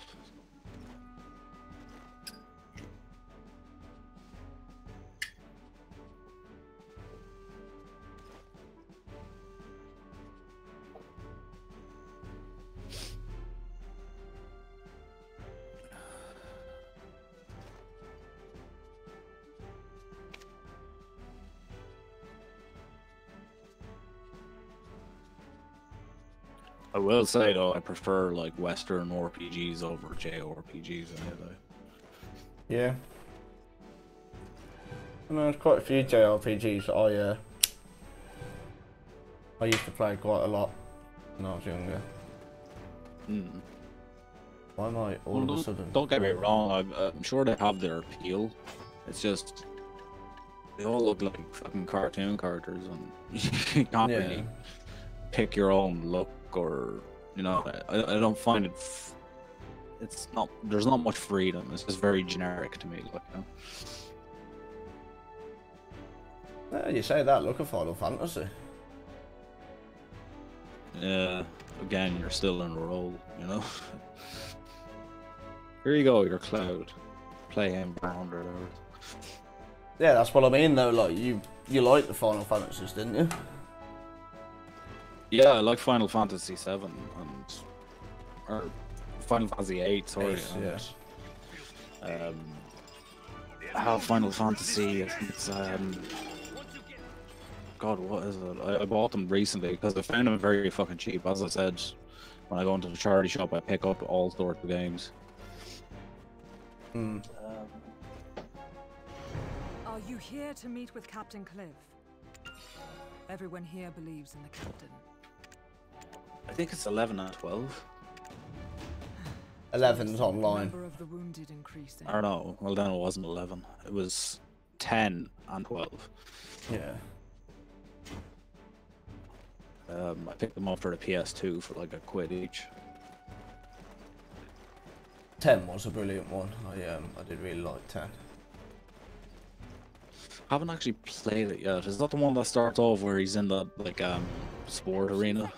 I will say though, I prefer like Western RPGs over JRPGs anyway. Yeah. I mean, there's quite a few JRPGs that I used to play quite a lot when I was younger. Why am I all of a sudden? Don't get me wrong, I'm sure they have their appeal. It's just they all look like fucking cartoon characters, and you can't really pick your own look, or you know, I don't find it. It's not. There's not much freedom. It's just very generic to me, like, you know. Yeah, you say that. Look at Final Fantasy. Yeah. Again, you're still in a role, you know. Here you go, your Cloud. Play him around or whatever. Yeah, that's what I mean though. Like you liked the Final Fantasies, didn't you? Yeah, I like Final Fantasy 7 or Final Fantasy 8. Sorry. Yeah. I have Final Fantasy. I think it's God, what is it? I bought them recently because I found them very fucking cheap. As I said, when I go into the charity shop, I pick up all sorts of games. Hmm. Are you here to meet with Captain Cliff? Everyone here believes in the captain. I think it's 11 and 12. 11's online. Number of the wounded increasing. I don't know. Well, then it wasn't 11. It was 10 and 12. Yeah. I picked them up for the PS2 for like £1 each. 10 was a brilliant one. I did really like 10. I haven't actually played it yet. Is that the one that starts off where he's in the like sport arena?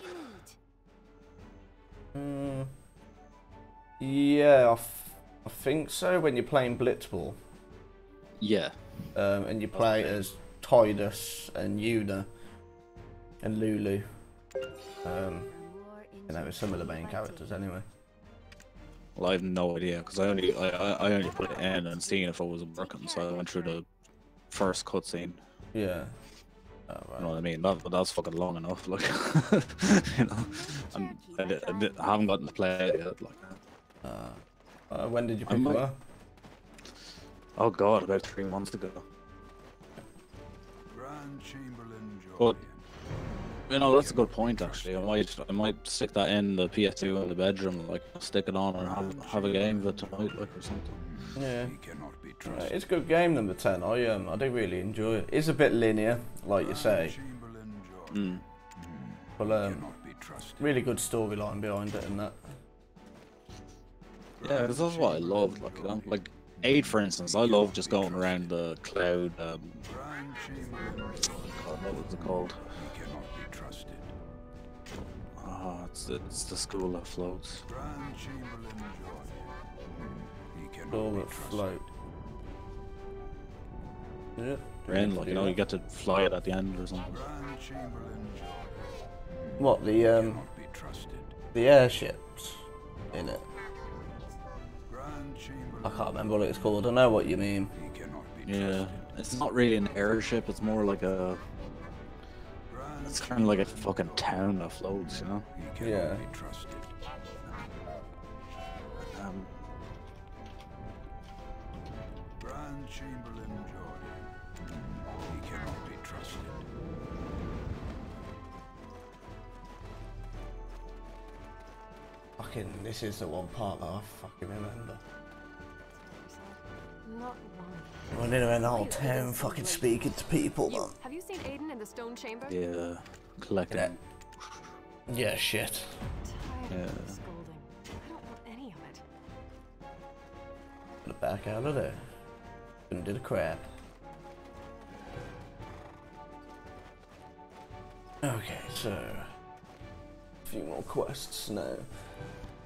Yeah, I think so. When you're playing Blitzball. Yeah. And you play as Tidus and Yuna and Lulu. You know, some of the main characters anyway. Well, I have no idea because I only put it in and seeing if it was working, so I went through the first cutscene. Yeah. Oh, right. You know what I mean? That's fucking long enough. Like, you know, and I haven't gotten to play it yet. Like, when did you pick it up? Oh god, about 3 months ago. Grand Chamberlain But you know, that's a good point actually. I might stick that in the PS2 in the bedroom, like stick it on and have a game of it tonight, like, or something. Yeah. It's a good game, number 10. I do really enjoy it. It's a bit linear, like you say. But really good storyline behind it and that. Yeah, that's what I love. Like, you know, like 8, for instance. I love just going around the Cloud. God, what was it called? Ah, it's the school that floats. School that float. Yeah. Rain, like, you know, you get to fly it at the end or something. What, the airships in it? I can't remember what it's called. I know what you mean. Yeah, it's not really an airship. It's more like a. It's kind of like a fucking town that floats, you know. Yeah. Grand Chamberlain Jordan. He cannot be trusted. Fucking, this is the one part that I fucking remember. Not one. Running around the whole town, fucking speaking to people, man. Have you seen Aiden in the stone chamber? Yeah, collecting. Yeah, shit. Tired Yeah. of the scolding. I don't want any of it. Get back out of there. Couldn't do the crap. Okay, so a few more quests now.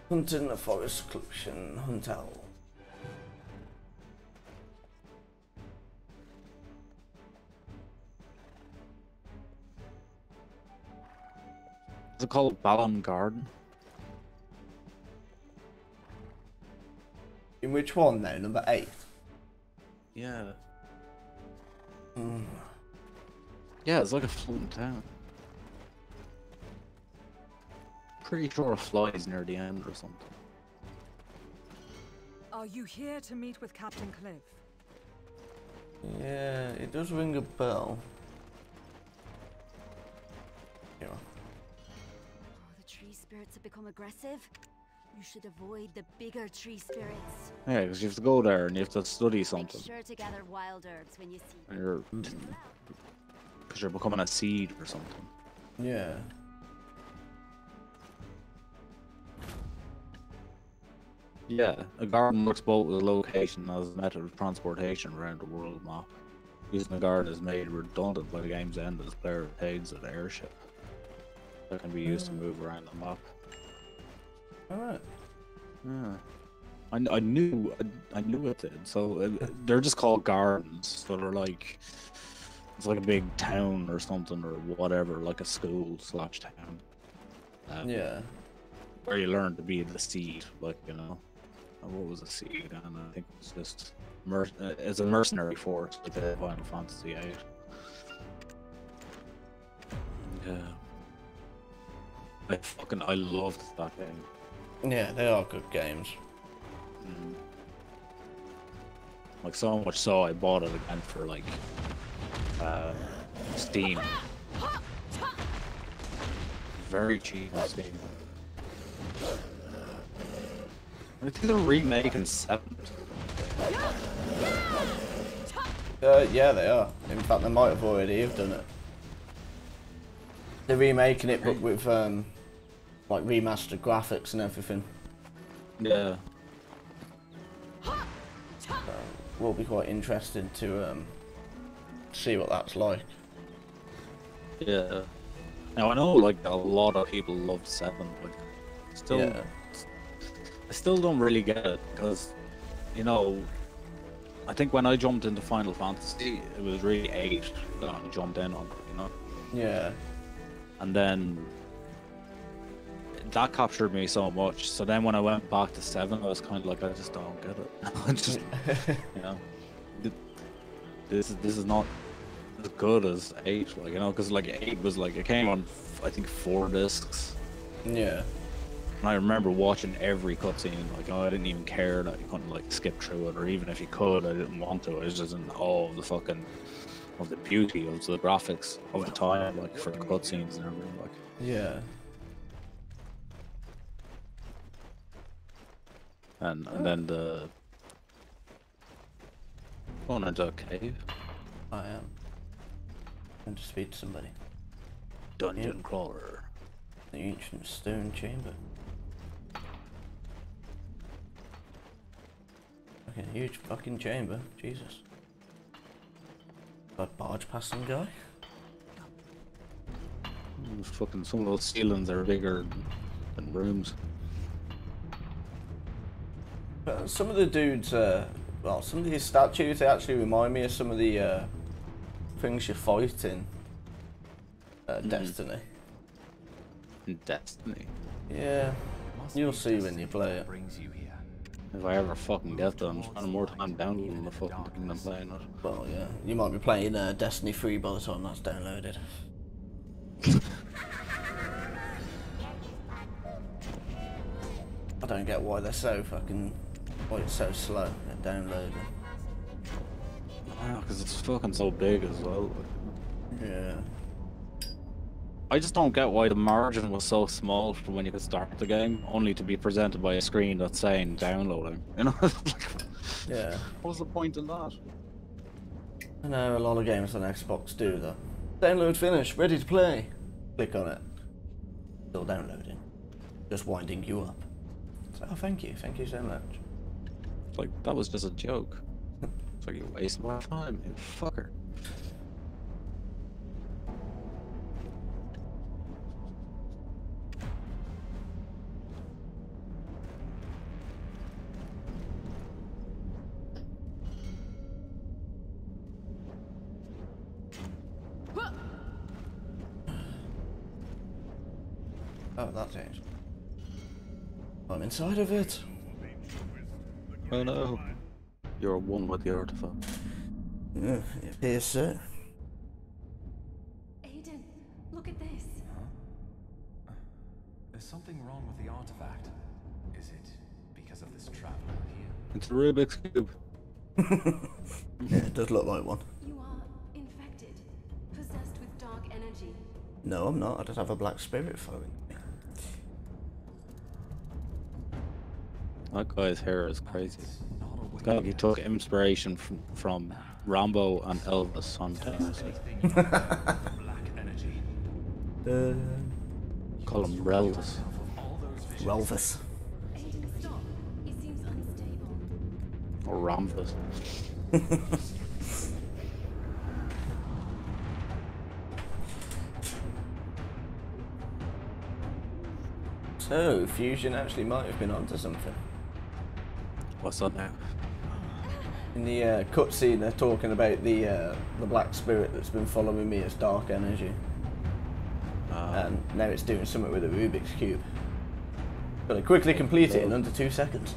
Hunt in the forest seclusion, hunt owl. Is it called Balam Garden? In which one now? Number 8? Yeah. Yeah, it's like a floating town. Pretty sure it flies near the end or something. Are you here to meet with Captain Cliff? Yeah, it does ring a bell. Yeah. Oh, the tree spirits have become aggressive. You should avoid the bigger tree spirits. Yeah, because you have to go there and you have to study Make something. sure to gather wild herbs when you see And them. because you're becoming a seed or something. Yeah. Yeah, a garden works both with a location as a method of transportation around the world map. Using a garden is made redundant by the game's end as the player obtains an airship that can be used to move around the map. Alright. Yeah. I knew it did. So they're just called gardens. So they're like, it's like a big town or something or whatever, like a school slash town. Yeah. Where you learn to be the seed, like, you know. What was a seed again? I think it was just it's a mercenary force, like the Final Fantasy VIII. Yeah. I loved that game. Yeah, they are good games. Like so much so I bought it again for like Steam. Very cheap on Steam. I think they're remaking 7. Yeah, they are. In fact, they might have already have done it. They're remaking it, but with like remastered graphics and everything. Yeah. Will be quite interesting to see what that's like. Yeah. Now I know like a lot of people love 7, but still, Yeah. I still don't really get it because, you know, I think when I jumped into Final Fantasy, it was really 8 that I jumped in on, you know. Yeah. And then that captured me so much. So then when I went back to 7, I was kind of like, I just don't get it. I just, you know, this is not as good as 8, like, you know, because like 8 was like, it came on, I think 4 discs. Yeah. And I remember watching every cutscene, like, oh, I didn't even care that you couldn't like skip through it, or even if you could, I didn't want to. I was just in awe of the beauty of the graphics of the time, like for the cutscenes and everything, like. Yeah. And then the going into a cave, I am. Going to speak to somebody. dungeon Yep. crawler. The ancient stone chamber. Okay, huge fucking chamber. Jesus. Got barge past some guy. Fucking some of those ceilings are bigger than rooms. Some of the dudes, well, some of these statues, they actually remind me of some of the things you fight in Destiny. Destiny. Yeah, you'll see when you play it. Brings you here. If I ever fucking get them, I'm spending more time downloading the fucking thing than playing it. Well, yeah, you might be playing Destiny 3 by the time that's downloaded. I don't get why they're so fucking, why it's so slow at downloading. Yeah, because it's fucking so big as well. Yeah. I just don't get why the margin was so small for when you could start the game, only to be presented by a screen that's saying downloading. You know? Yeah. What's the point in that? I know a lot of games on Xbox do that. Download finished, ready to play. Click on it. Still downloading. Just winding you up. So, oh, thank you so much. It's like, that was just a joke. It's like, you wasted my time, you fucker. Oh, that's it. I'm inside of it. Oh no. You're one with the artifact. Yeah, it appears so. Aiden, look at this. There's something wrong with the artifact. Is it because of this traveler here? It's a Rubik's Cube. Yeah, it does look like one. You are infected, possessed with dark energy. No, I'm not. I just have a black spirit following me. That guy's hair is crazy. It's got like he took inspiration from Rambo and Elvis simultaneously. Call him Relvis. Relvis. Aiden, stop. He seems unstable. Or Ramvis. So, Fusion actually might have been onto something. What's that now? In the cutscene, they're talking about the black spirit that's been following me as dark energy, and now it's doing something with a Rubik's cube. But I quickly complete it in under 2 seconds.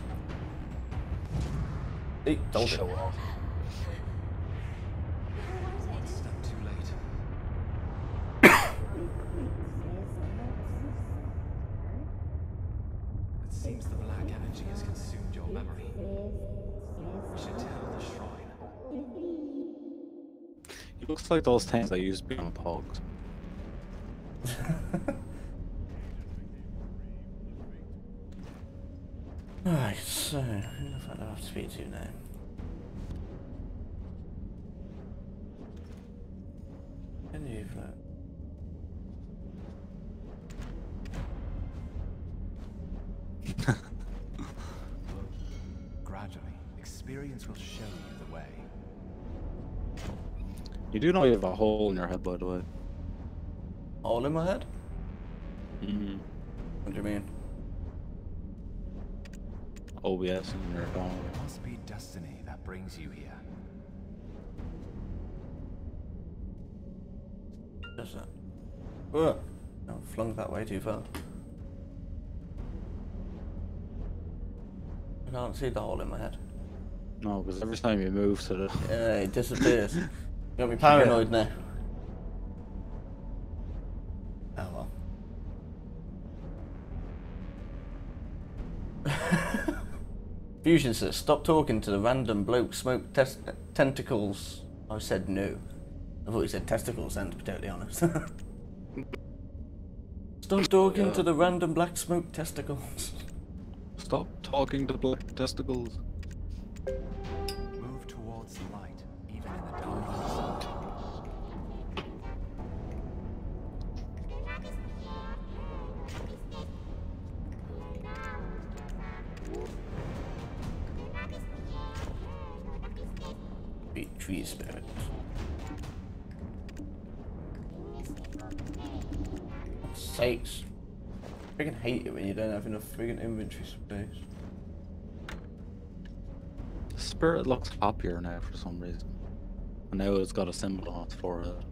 See, told you. Show off. One step too late. It seems the black energy has consumed your memory. We should tell the shrine. He looks like those things I used to be on Pogs. Right, so who the fuck do I have to speak to now? Can you Gradually, experience will show you the way. You do know you have a hole in your head, by the way. All in my head? Mm-hmm. What do you mean? OBS in your phone. It must be destiny that brings you here. Does that? Whoa! I flung that way too far. I can't see the hole in my head. No, because every time you move to the... Yeah, it disappears. You got me paranoid now. Oh well. Fusion says, stop talking to the random bloke, smoke tentacles. I said no. I thought you said testicles then, to be totally honest. Stop talking to the random black smoke testicles. Stop talking to black testicles. Move towards the light, even in the darkness. Beat tree spirit. Sakes. I freaking hate it when you don't have enough freaking inventory space. The spirit looks happier now for some reason. And now it's got a symbol on its forehead.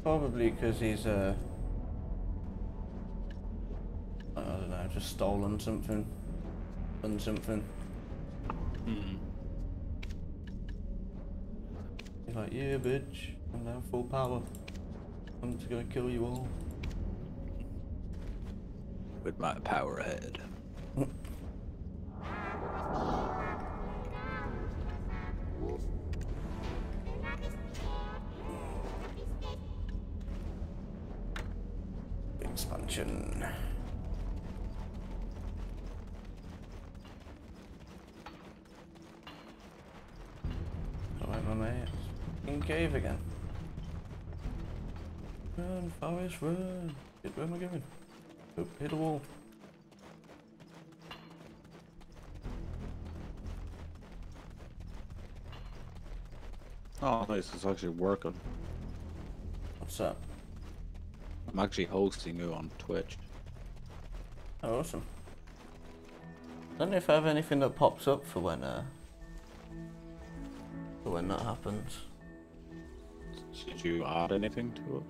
Probably because he's I don't know, just stolen something, done something. Hmm. He's like, yeah, bitch, I'm now full power. I'm just gonna kill you all. With my power head. Expansion. Alright, my mate. In cave again. Run, Forest, run! Where am I going? Oh, hit a wall. Oh, nice, it's actually working. What's that? I'm actually hosting you on Twitch. Oh, awesome. Don't know if I have anything that pops up for when that happens. Did you add anything to it?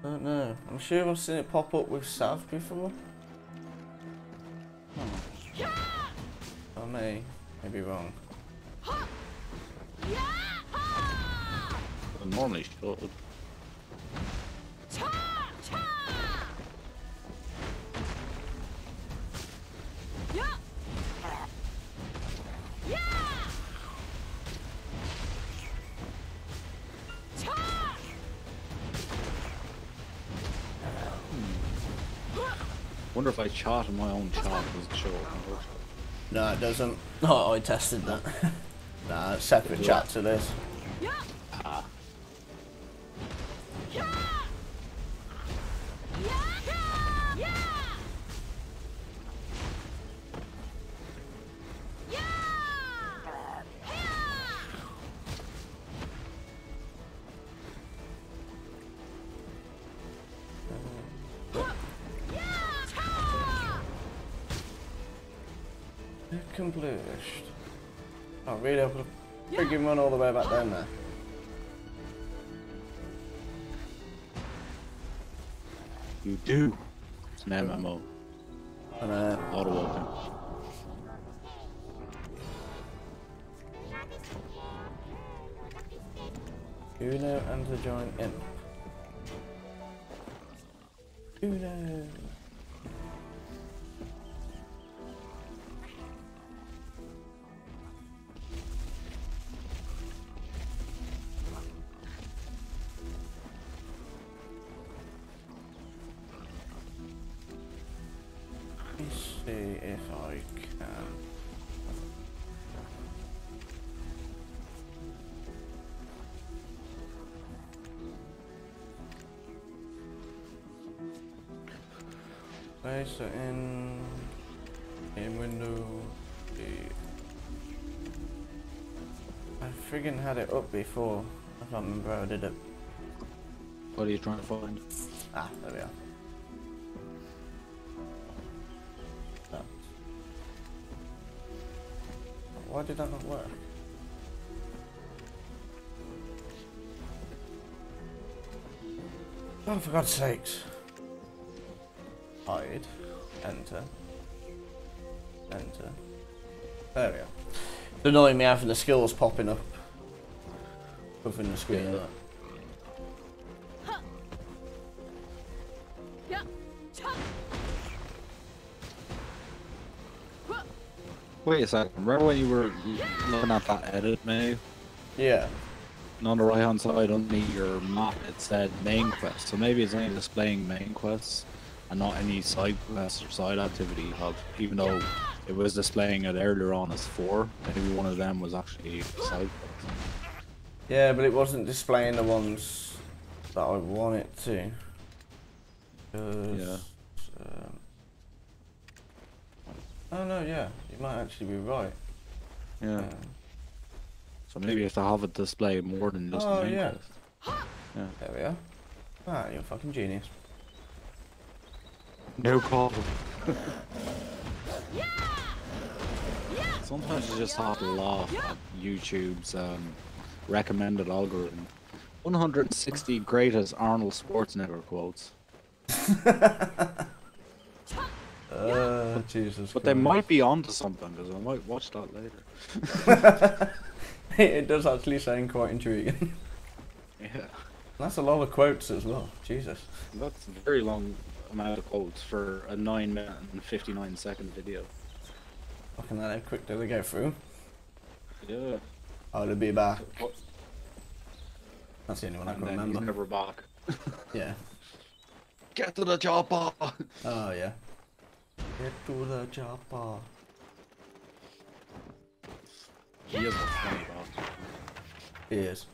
I don't know. I'm sure I've seen it pop up with Sav before. I may be wrong. It normally should. Wonder if I chat in my own chat does it show up? No, it doesn't. Oh, I tested that. Nah, it's separate chat to this. Ah. Accomplished. Oh, really? I've got to friggin' run all the way back down there. You do. It's an MMO. And Auto open. Uno and the giant imp. Uno. Let me see if I can. Place it in game window. I friggin' had it up before. I can't remember how I did it. What are you trying to find? Ah, there we are. Oh. Why did that not work? Oh, for God's sakes. Hide. Enter. Enter. There we are. It's annoying me having the skills popping up. Covering the screen. Yeah. Wait a second, remember when you were looking at that edit menu? Yeah. And on the right hand side underneath your map it said main quest, so maybe it's only displaying main quests and not any side quests or side activity you have, even though it was displaying it earlier on as 4, maybe one of them was actually side quests. Yeah, but it wasn't displaying the ones that I want it to. Yeah. Oh no, yeah, you might actually be right. Yeah. So maybe you have to have it display more than just the main quest. Yeah. There we are. Ah, you're a fucking genius. No problem. Sometimes you just have to laugh at YouTube's recommended algorithm. 160 greatest Arnold Schwarzenegger quotes. Jesus But they might be onto something, because I might watch that later. It does actually sound quite intriguing. Yeah. That's a lot of quotes as well. Jesus. That's a very long amount of quotes for a 9-minute and 59-second video. Fucking hell, how quick do they go through? Yeah. Oh, they'll be back. What? That's the only one I And can then remember. he's never back. Yeah. Get to the chopper! Oh, yeah. Get to the chopper. He is a funny bastard. He is.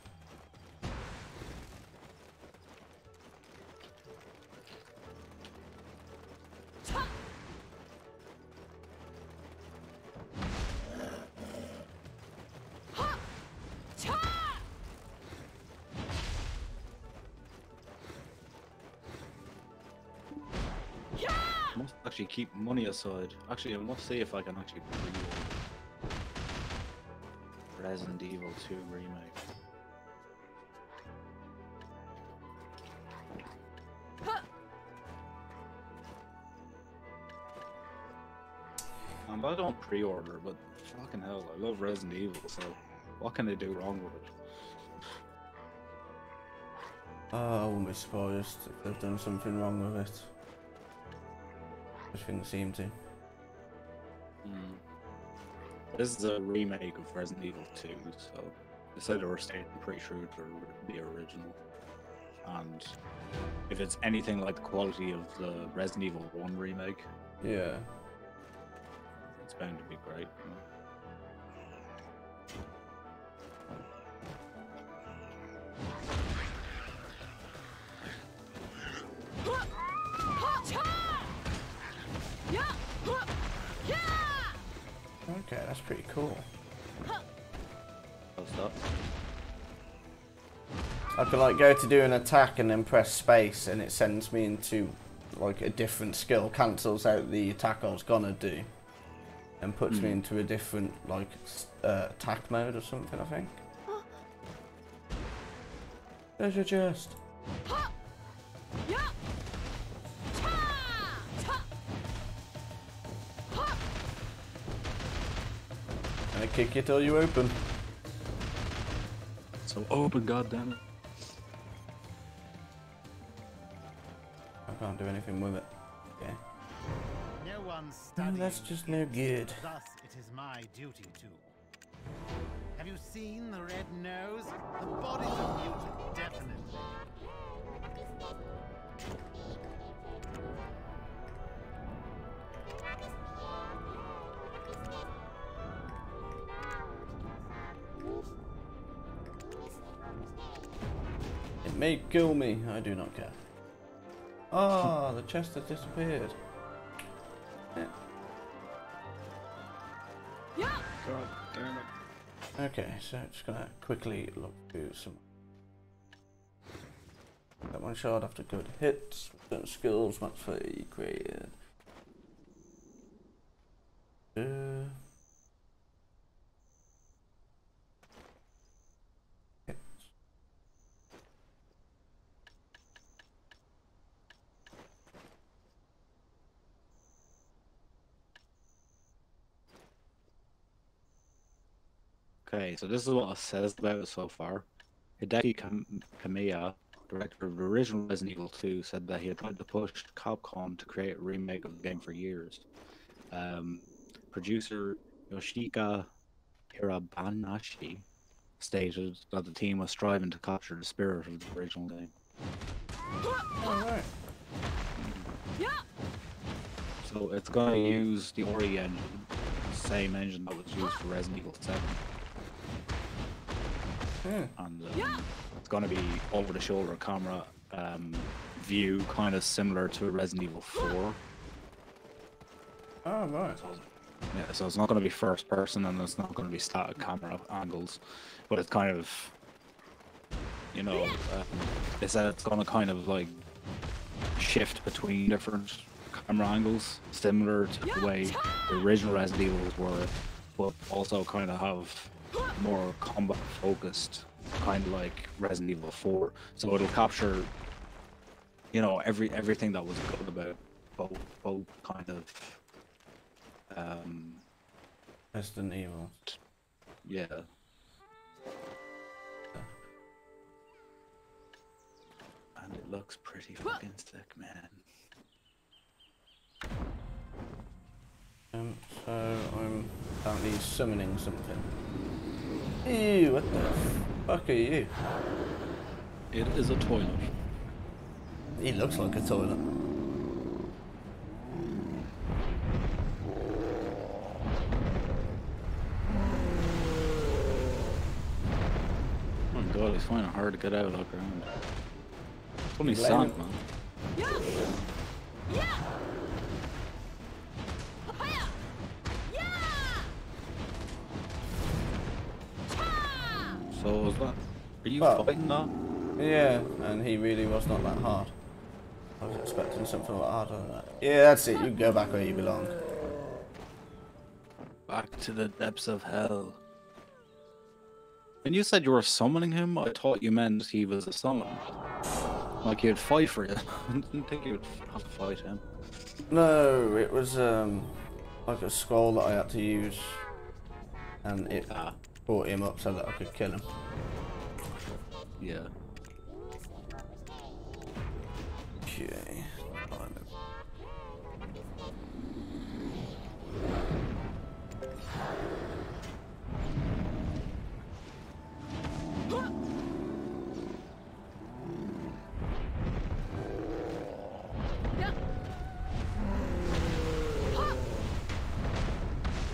I must actually keep money aside. Actually, I must see if I can actually pre-order Resident Evil 2 remake. I don't pre-order, but fucking hell, I love Resident Evil, so what can they do wrong with it? I wouldn't be surprised if they've done something wrong with it. I just didn't seem to. This is a remake of Resident Evil 2, so they said they were staying pretty true to the original. and if it's anything like the quality of the Resident Evil 1 remake, Yeah. it's bound to be great. Okay, that's pretty cool. What's that? I can like go to do an attack and then press space and it sends me into like a different skill, cancels out the attack I was gonna do and puts me into a different like attack mode or something, I think. There's your chest. I kick you till you open. So open, goddammit. I can't do anything with it. Okay. No one Oh, studying that's just no good. Thus, it is my duty to. Have you seen the red nose? The body's a mutant, definitely. It may kill me, I do not care. Ah, the chest has disappeared. Yeah. God damn it. Okay, so just gonna quickly look through some. That one shot after good hits, certain skills, max 30 created. Hits. Okay, so this is what it says about it so far. Hideki Kamiya, director of the original Resident Evil 2, said that he had tried to push Capcom to create a remake of the game for years. Producer Yoshika Hirabanashi stated that the team was striving to capture the spirit of the original game. Alright. So it's going to use the Ori engine, the same engine that was used for Resident Evil 7. And it's going to be over-the-shoulder camera view, kind of similar to Resident Evil 4. Oh, right. Yeah, so it's not going to be first person and it's not going to be static camera angles, but it's kind of, you know, they said it's going to kind of like shift between different camera angles, similar to the way the original Resident Evils were, but also kind of have more combat focused, kind of like Resident Evil 4. So it'll capture, you know, everything that was good about both kind of Resident Evil. yeah. And it looks pretty fucking sick, man. So I'm apparently summoning something. Ew, what the fuck are you? It is a toilet. He looks like a toilet. Oh my god, it's finding it hard to get out of the ground. It's only Blame sand, it. man. So is that? Are you Well, fighting that? Yeah, and he really was not that hard. I was expecting something a lot harder than that. Yeah, that's it. You go back where you belong. Back to the depths of hell. When you said you were summoning him, I thought you meant he was a summon. Like he'd fight for you. I didn't think you would have to fight him. No, it was like a scroll that I had to use, and it brought him up so that I could kill him. Yeah. Okay.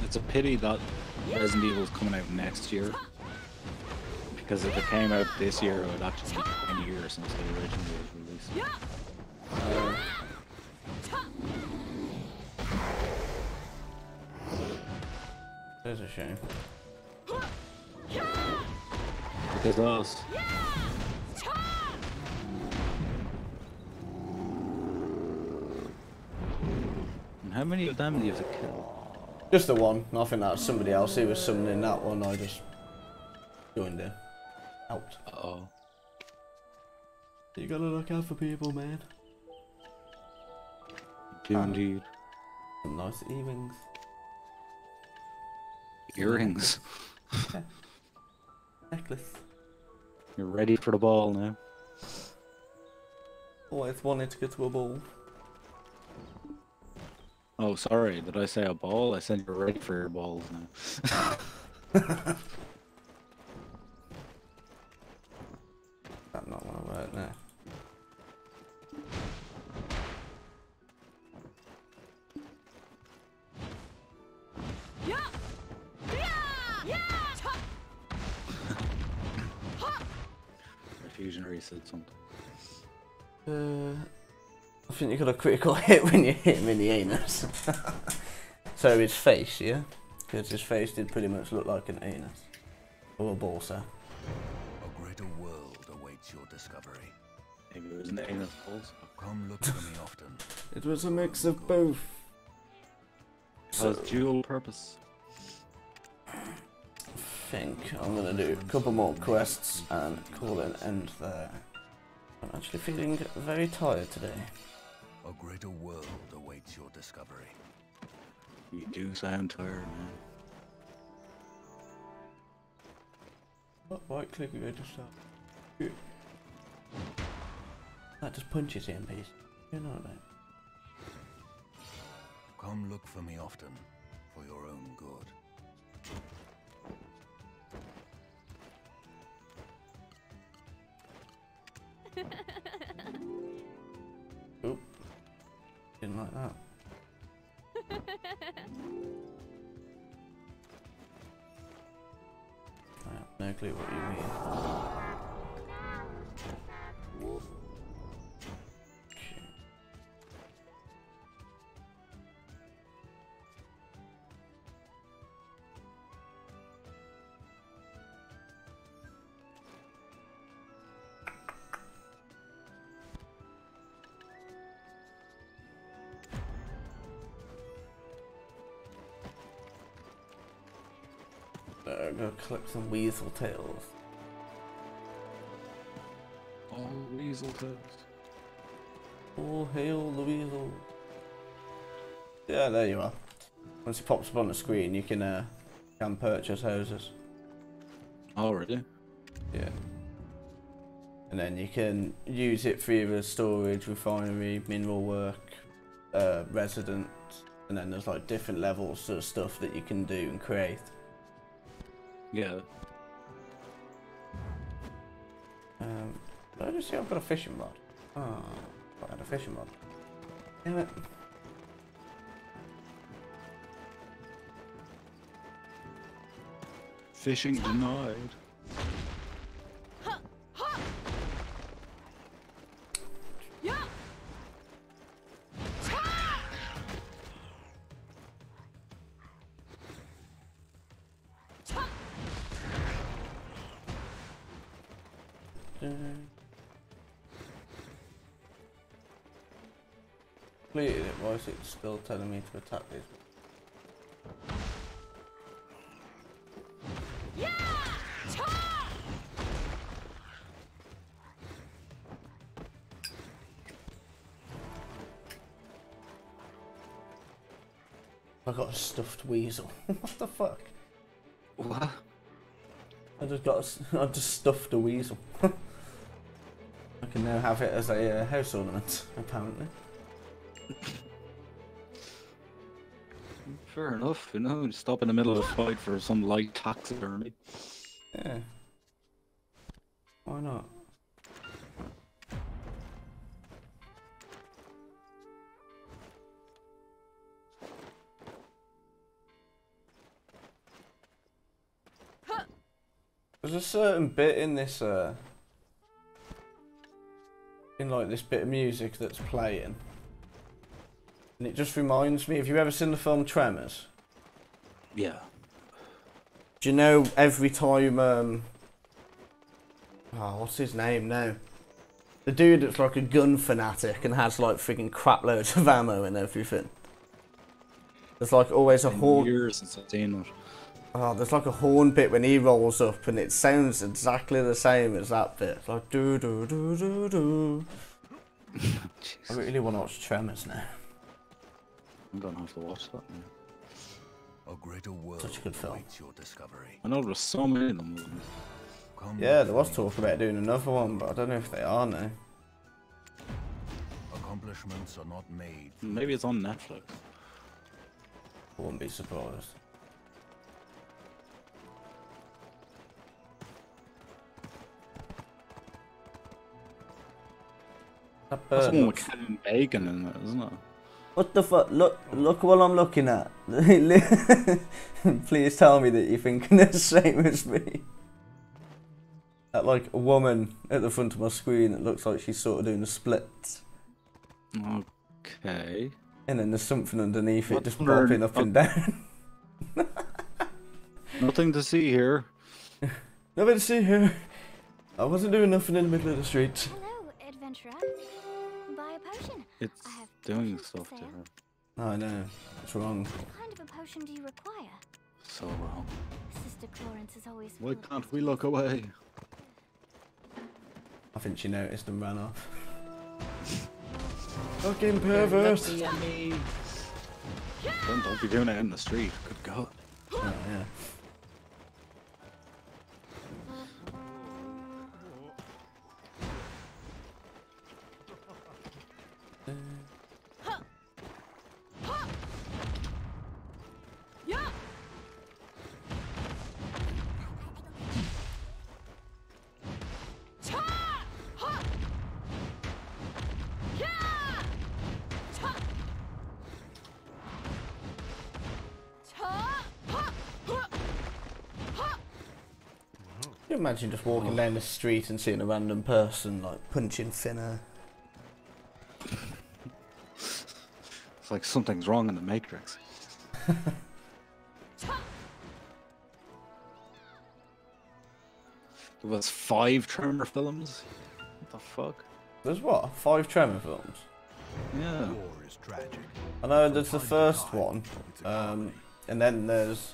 It's a pity that Resident Evil's coming out next year. Because if it came out this year, it would actually be 10 years since the original was released. There's a shame. Because of us. And how many of them do you have to kill? Just the one. I think that's somebody else who was summoning that one. I just joined in. Out. Uh-oh. You gotta look out for people, man. Do indeed. Some nice earrings. Earrings. Yeah. Necklace. You're ready for the ball now. Always wanted to go to a ball. Oh, sorry. Did I say a ball? I said you're ready for your balls now. That's not gonna work now. Fusionary said something. I think you got a critical hit when you hit him in the anus. So his face, yeah? Because his face did pretty much look like an anus. Or a ball sack. A greater world awaits your discovery. Maybe it was an anus balls. Come look for me often. It was a mix of both. Has dual purpose. I think I'm gonna do a couple more quests and call it an end there. I'm actually feeling very tired today. A greater world awaits your discovery. You do sound tired, man. Right click and go to start. Good. That just punches the MPs. You know that. Come look for me often, for your own good. Oop. Didn't like that. I have no clue what you mean. Okay. I'm gonna collect some weasel tails. Oh, weasel toast. All hail the weasel. Yeah, there you are. Once it pops up on the screen, you can purchase hoses. Oh, really? Yeah. And then you can use it for either storage, refinery, mineral work, resident, and then there's like different levels of stuff that you can do and create. Yeah. Did I just see I've got a fishing rod? Oh, I had a fishing rod. Damn it. Fishing denied. Completed it, why is it still telling me to attack these? I got a stuffed weasel. What the fuck? What? I just stuffed a weasel. I can now have it as a house ornament, apparently. Fair enough, you know, stop in the middle of a fight for some light taxidermy. Yeah. Why not? There's a certain bit in this, in like this bit of music that's playing, and it just reminds me. Have you ever seen the film Tremors? Yeah. Do you know every time, oh, what's his name now? The dude that's like a gun fanatic and has like freaking crap loads of ammo and everything. There's like always a horn. Years since I've seen it. Oh, there's like a horn bit when he rolls up, and it sounds exactly the same as that bit. It's like do do do do do. I really want to watch Tremors now. I'm gonna have to watch that now. A greater world Such a good film. awaits your discovery. I know there's so many of them. Come Yeah, with there was me. talk about doing another one, but I don't know if they are now. Accomplishments are not made. Maybe it's on Netflix. I wouldn't be surprised. That That's bird the one with looks... Kevin Bacon in it, isn't it? What the fuck? Look what I'm looking at. Please tell me that you're thinking the same as me. That like a woman at the front of my screen that looks like she's sort of doing a split. Okay. And then there's something underneath it What's just under- bobbing up and down. Nothing to see here. Nothing to see here. I wasn't doing nothing in the middle of the street. Hello, adventurer. Buy a potion. It's I have doing potions for stuff to sale. her. I know. It's wrong. What kind of a potion do you require? So wrong. Sister Florence is always Why full of can't we look away? I think she noticed and ran off. Fucking pervert! Don't be doing it in the street. Good God. Oh, yeah. Can you imagine just walking down the street and seeing a random person like punching thinner? It's like something's wrong in the Matrix. There was 5 Tremor films? What the fuck? There's what? 5 Tremor films? Yeah. War is tragic. I know there's the first one, and then there's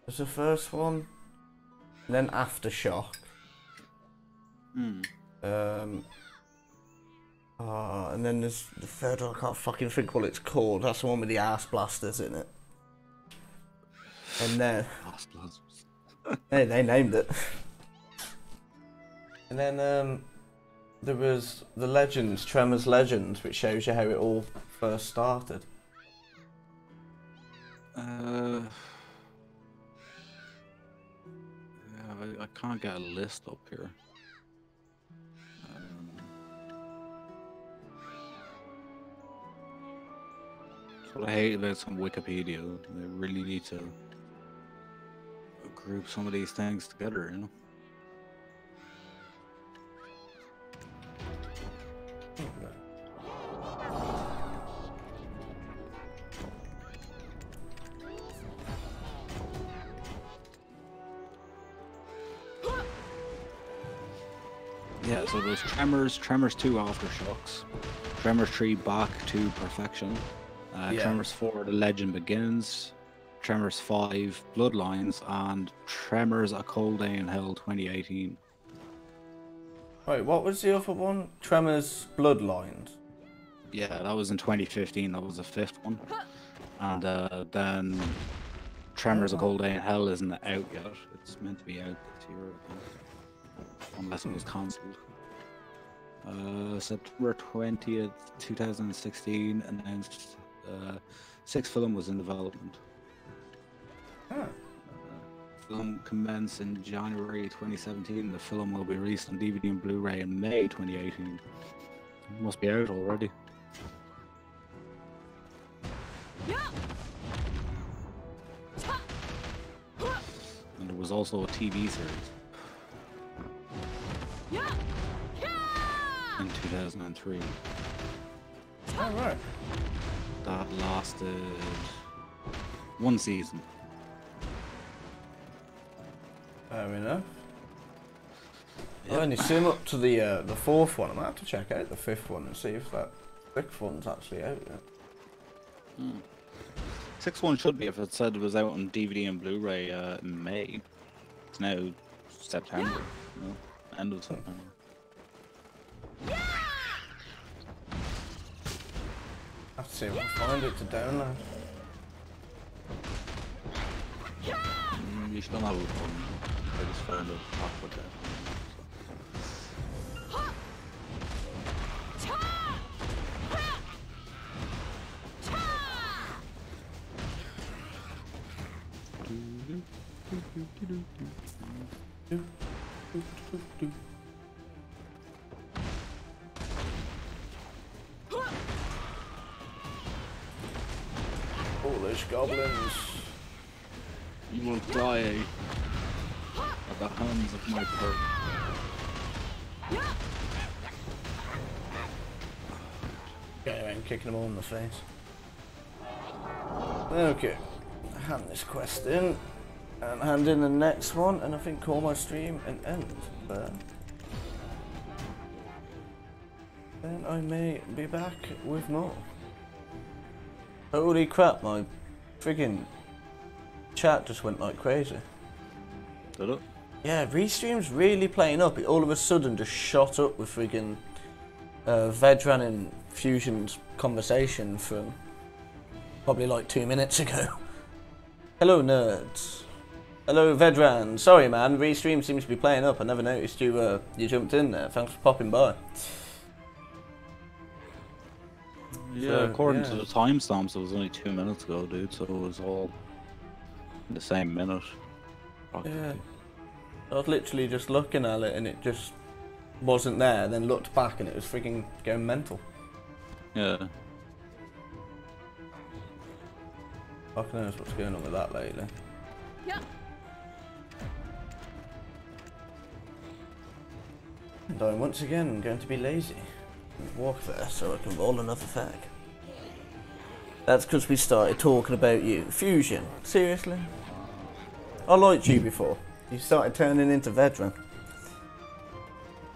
the first one, and then Aftershock. And then there's the third one. I can't fucking think what it's called. That's the one with the ass blasters in it. And then they named it. And then there was the Legends, Tremors Legends, which shows you how it all first started. Yeah, I can't get a list up here. That's what I hate about some Wikipedia. They really need to group some of these things together, you know? Yeah, so there's Tremors, Tremors 2 Aftershocks, Tremors 3 Back to Perfection, Yeah. Tremors 4 The Legend Begins, Tremors 5 Bloodlines, and Tremors A Cold Day in Hell 2018. Wait, what was the other one? Tremors Bloodlines. Yeah, that was in 2015, that was the 5th one. And then Tremors A Cold Day in Hell isn't out yet. It's meant to be out this year, I think. Unless it was cancelled. September 20th, 2016, announced 6th film was in development. Film commenced in January 2017. The film will be released on DVD and Blu-ray in May 2018. It must be out already. And there was also a TV series. 2003. Alright. That lasted 1 season. Fair enough. I've only seen up to the 4th one. I might have to check out the 5th one and see if that 6th one's actually out yet. 6th one should be if it said it was out on DVD and Blu-ray in May. It's now September. No, end of September. I have to see if I can find it to download. You should not have a fun. I just found it awkward there. Foolish goblins. You will die at the hands of my perk. Going around kicking them all in the face. Okay, hand this quest in, and hand in the next one, and I think call my stream an end there. Then I may be back with more. Holy crap, my friggin' chat just went like crazy. Did it? Yeah, Restream's really playing up. It all of a sudden just shot up with friggin' Vedran and Fusion's conversation from probably like 2 minutes ago. Hello, nerds. Hello, Vedran. Sorry, man. Restream seems to be playing up. I never noticed you. You jumped in there. Thanks for popping by. Yeah, So, according yeah. to the timestamps, it was only 2 minutes ago, dude. So it was all in the same minute. Yeah. I was literally just looking at it and it just wasn't there. Then looked back and it was freaking going mental. Yeah. Fuck knows what's going on with that lately. Yeah. And I'm once again going to be lazy and walk there so I can roll another fag. That's because we started talking about you. Fusion, seriously? I liked you before. You started turning into Vedran.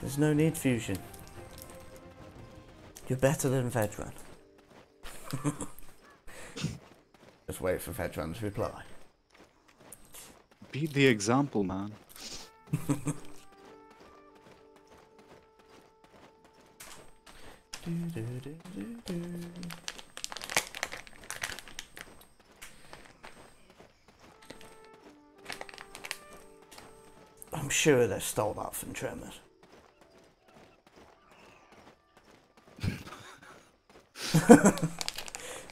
There's no need, Fusion. You're better than Vedran. Just wait for Vedran's reply. Be the example, man. I'm sure they stole that from Tremors.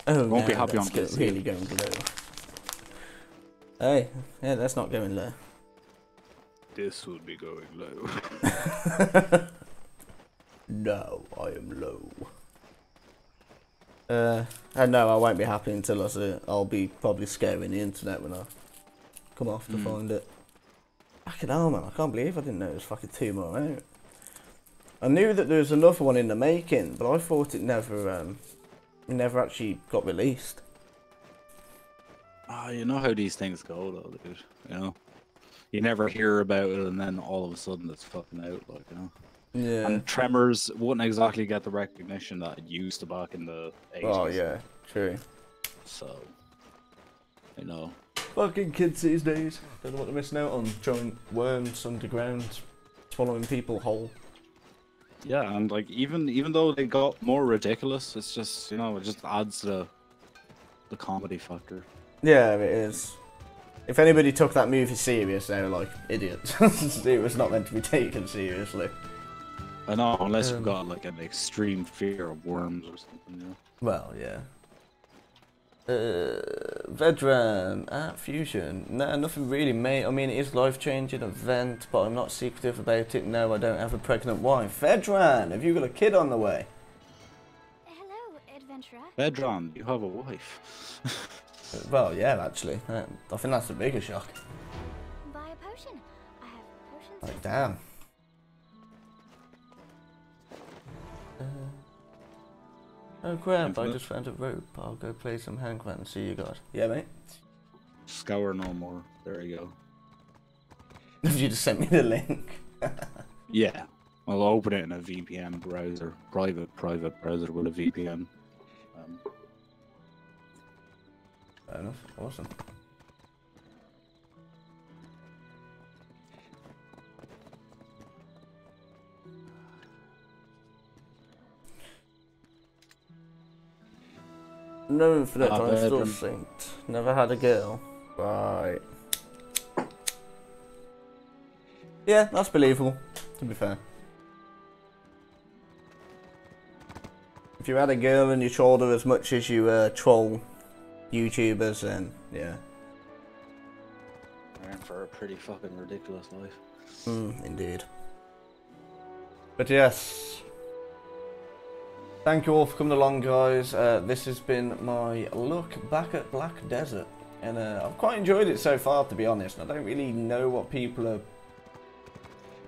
Oh, Won't be no, happy that's on PC. really going low. Hey, yeah, that's not going low. This will be going low. No, I am low. And no, I won't be happy until I see it. I'll be probably scaring the internet when I come off to find it. Fucking hell, man, I can't believe I didn't know there was fucking 2 more out. I knew that there was another one in the making, but I thought it never actually got released. Ah, you know how these things go, though, dude. You know, you never hear about it, and then all of a sudden it's fucking out, like, you know. Yeah. And Tremors wouldn't exactly get the recognition that it used to back in the 80s. Oh yeah, true. So, you know. Fucking kids these days. Don't know what they're missing out on. Throwing worms underground, swallowing people whole. Yeah, and like even though they got more ridiculous, it's just, you know, it just adds to the comedy factor. Yeah, it is. If anybody took that movie serious, they were like idiots. It was not meant to be taken seriously. I know, unless you've got like an extreme fear of worms or something, you know. Well, yeah. Vedran at Fusion. Nah, nothing really, mate. I mean, it is a life-changing event, but I'm not secretive about it. No, I don't have a pregnant wife. Vedran, have you got a kid on the way? Hello, adventurer. Vedran, you have a wife. Well, yeah, actually. I think that's the bigger shock. Buy a potion. I have potions. Like, damn. Oh crap, I Infinite. just found a rope. I'll go play some Hangman. See you guys. Yeah, mate. Scour no more. There you go. You just sent me the link. Yeah. I'll open it in a VPN browser. Private browser with a VPN. Fair enough. Awesome. No infinite, I'm still synced. Never had a girl. Right. Yeah, that's believable, to be fair. If you had a girl and you trolled her as much as you troll YouTubers, then yeah. We're in for a pretty fucking ridiculous life. Indeed. But yes. Thank you all for coming along, guys. This has been my look back at Black Desert. And I've quite enjoyed it so far, to be honest. I don't really know what people are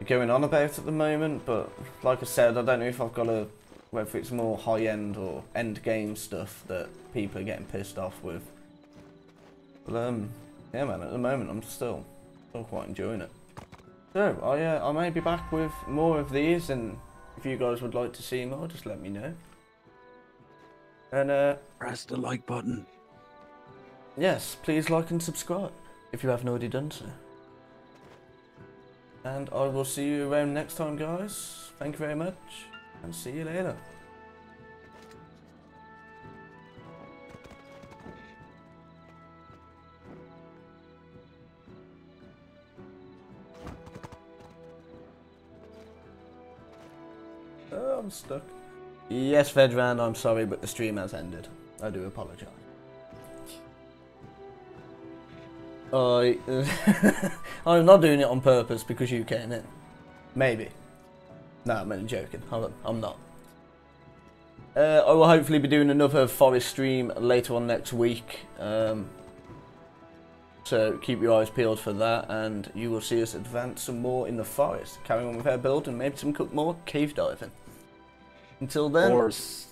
going on about at the moment, but like I said, I don't know if I've got a... whether it's more high-end or end-game stuff that people are getting pissed off with. But yeah man, at the moment I'm still quite enjoying it. So, I may be back with more of these, and if you guys would like to see more, just let me know. And Press the like button. yes, please like and subscribe if you haven't already done so. And I will see you around next time, guys. Thank you very much, and see you later. Oh, I'm stuck. Yes, Vedran, I'm sorry, but the stream has ended. I do apologise. I'm not doing it on purpose because you came in. Maybe. No, I'm only joking. I'm not. I will hopefully be doing another forest stream later on next week. So keep your eyes peeled for that, and you will see us advance some more in the forest. Carry on with our build and maybe some more cave diving. Until then... Boars.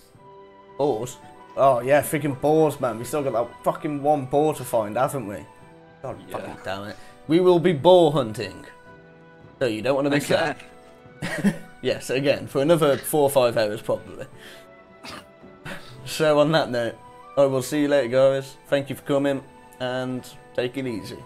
Boars? Oh yeah, freaking boars, man. We still got that fucking one boar to find, haven't we? God fucking damn it. We will be boar hunting. So you don't want to miss that. Yes, again, for another 4 or 5 hours probably. So on that note, I will see you later, guys. Thank you for coming, and take it easy.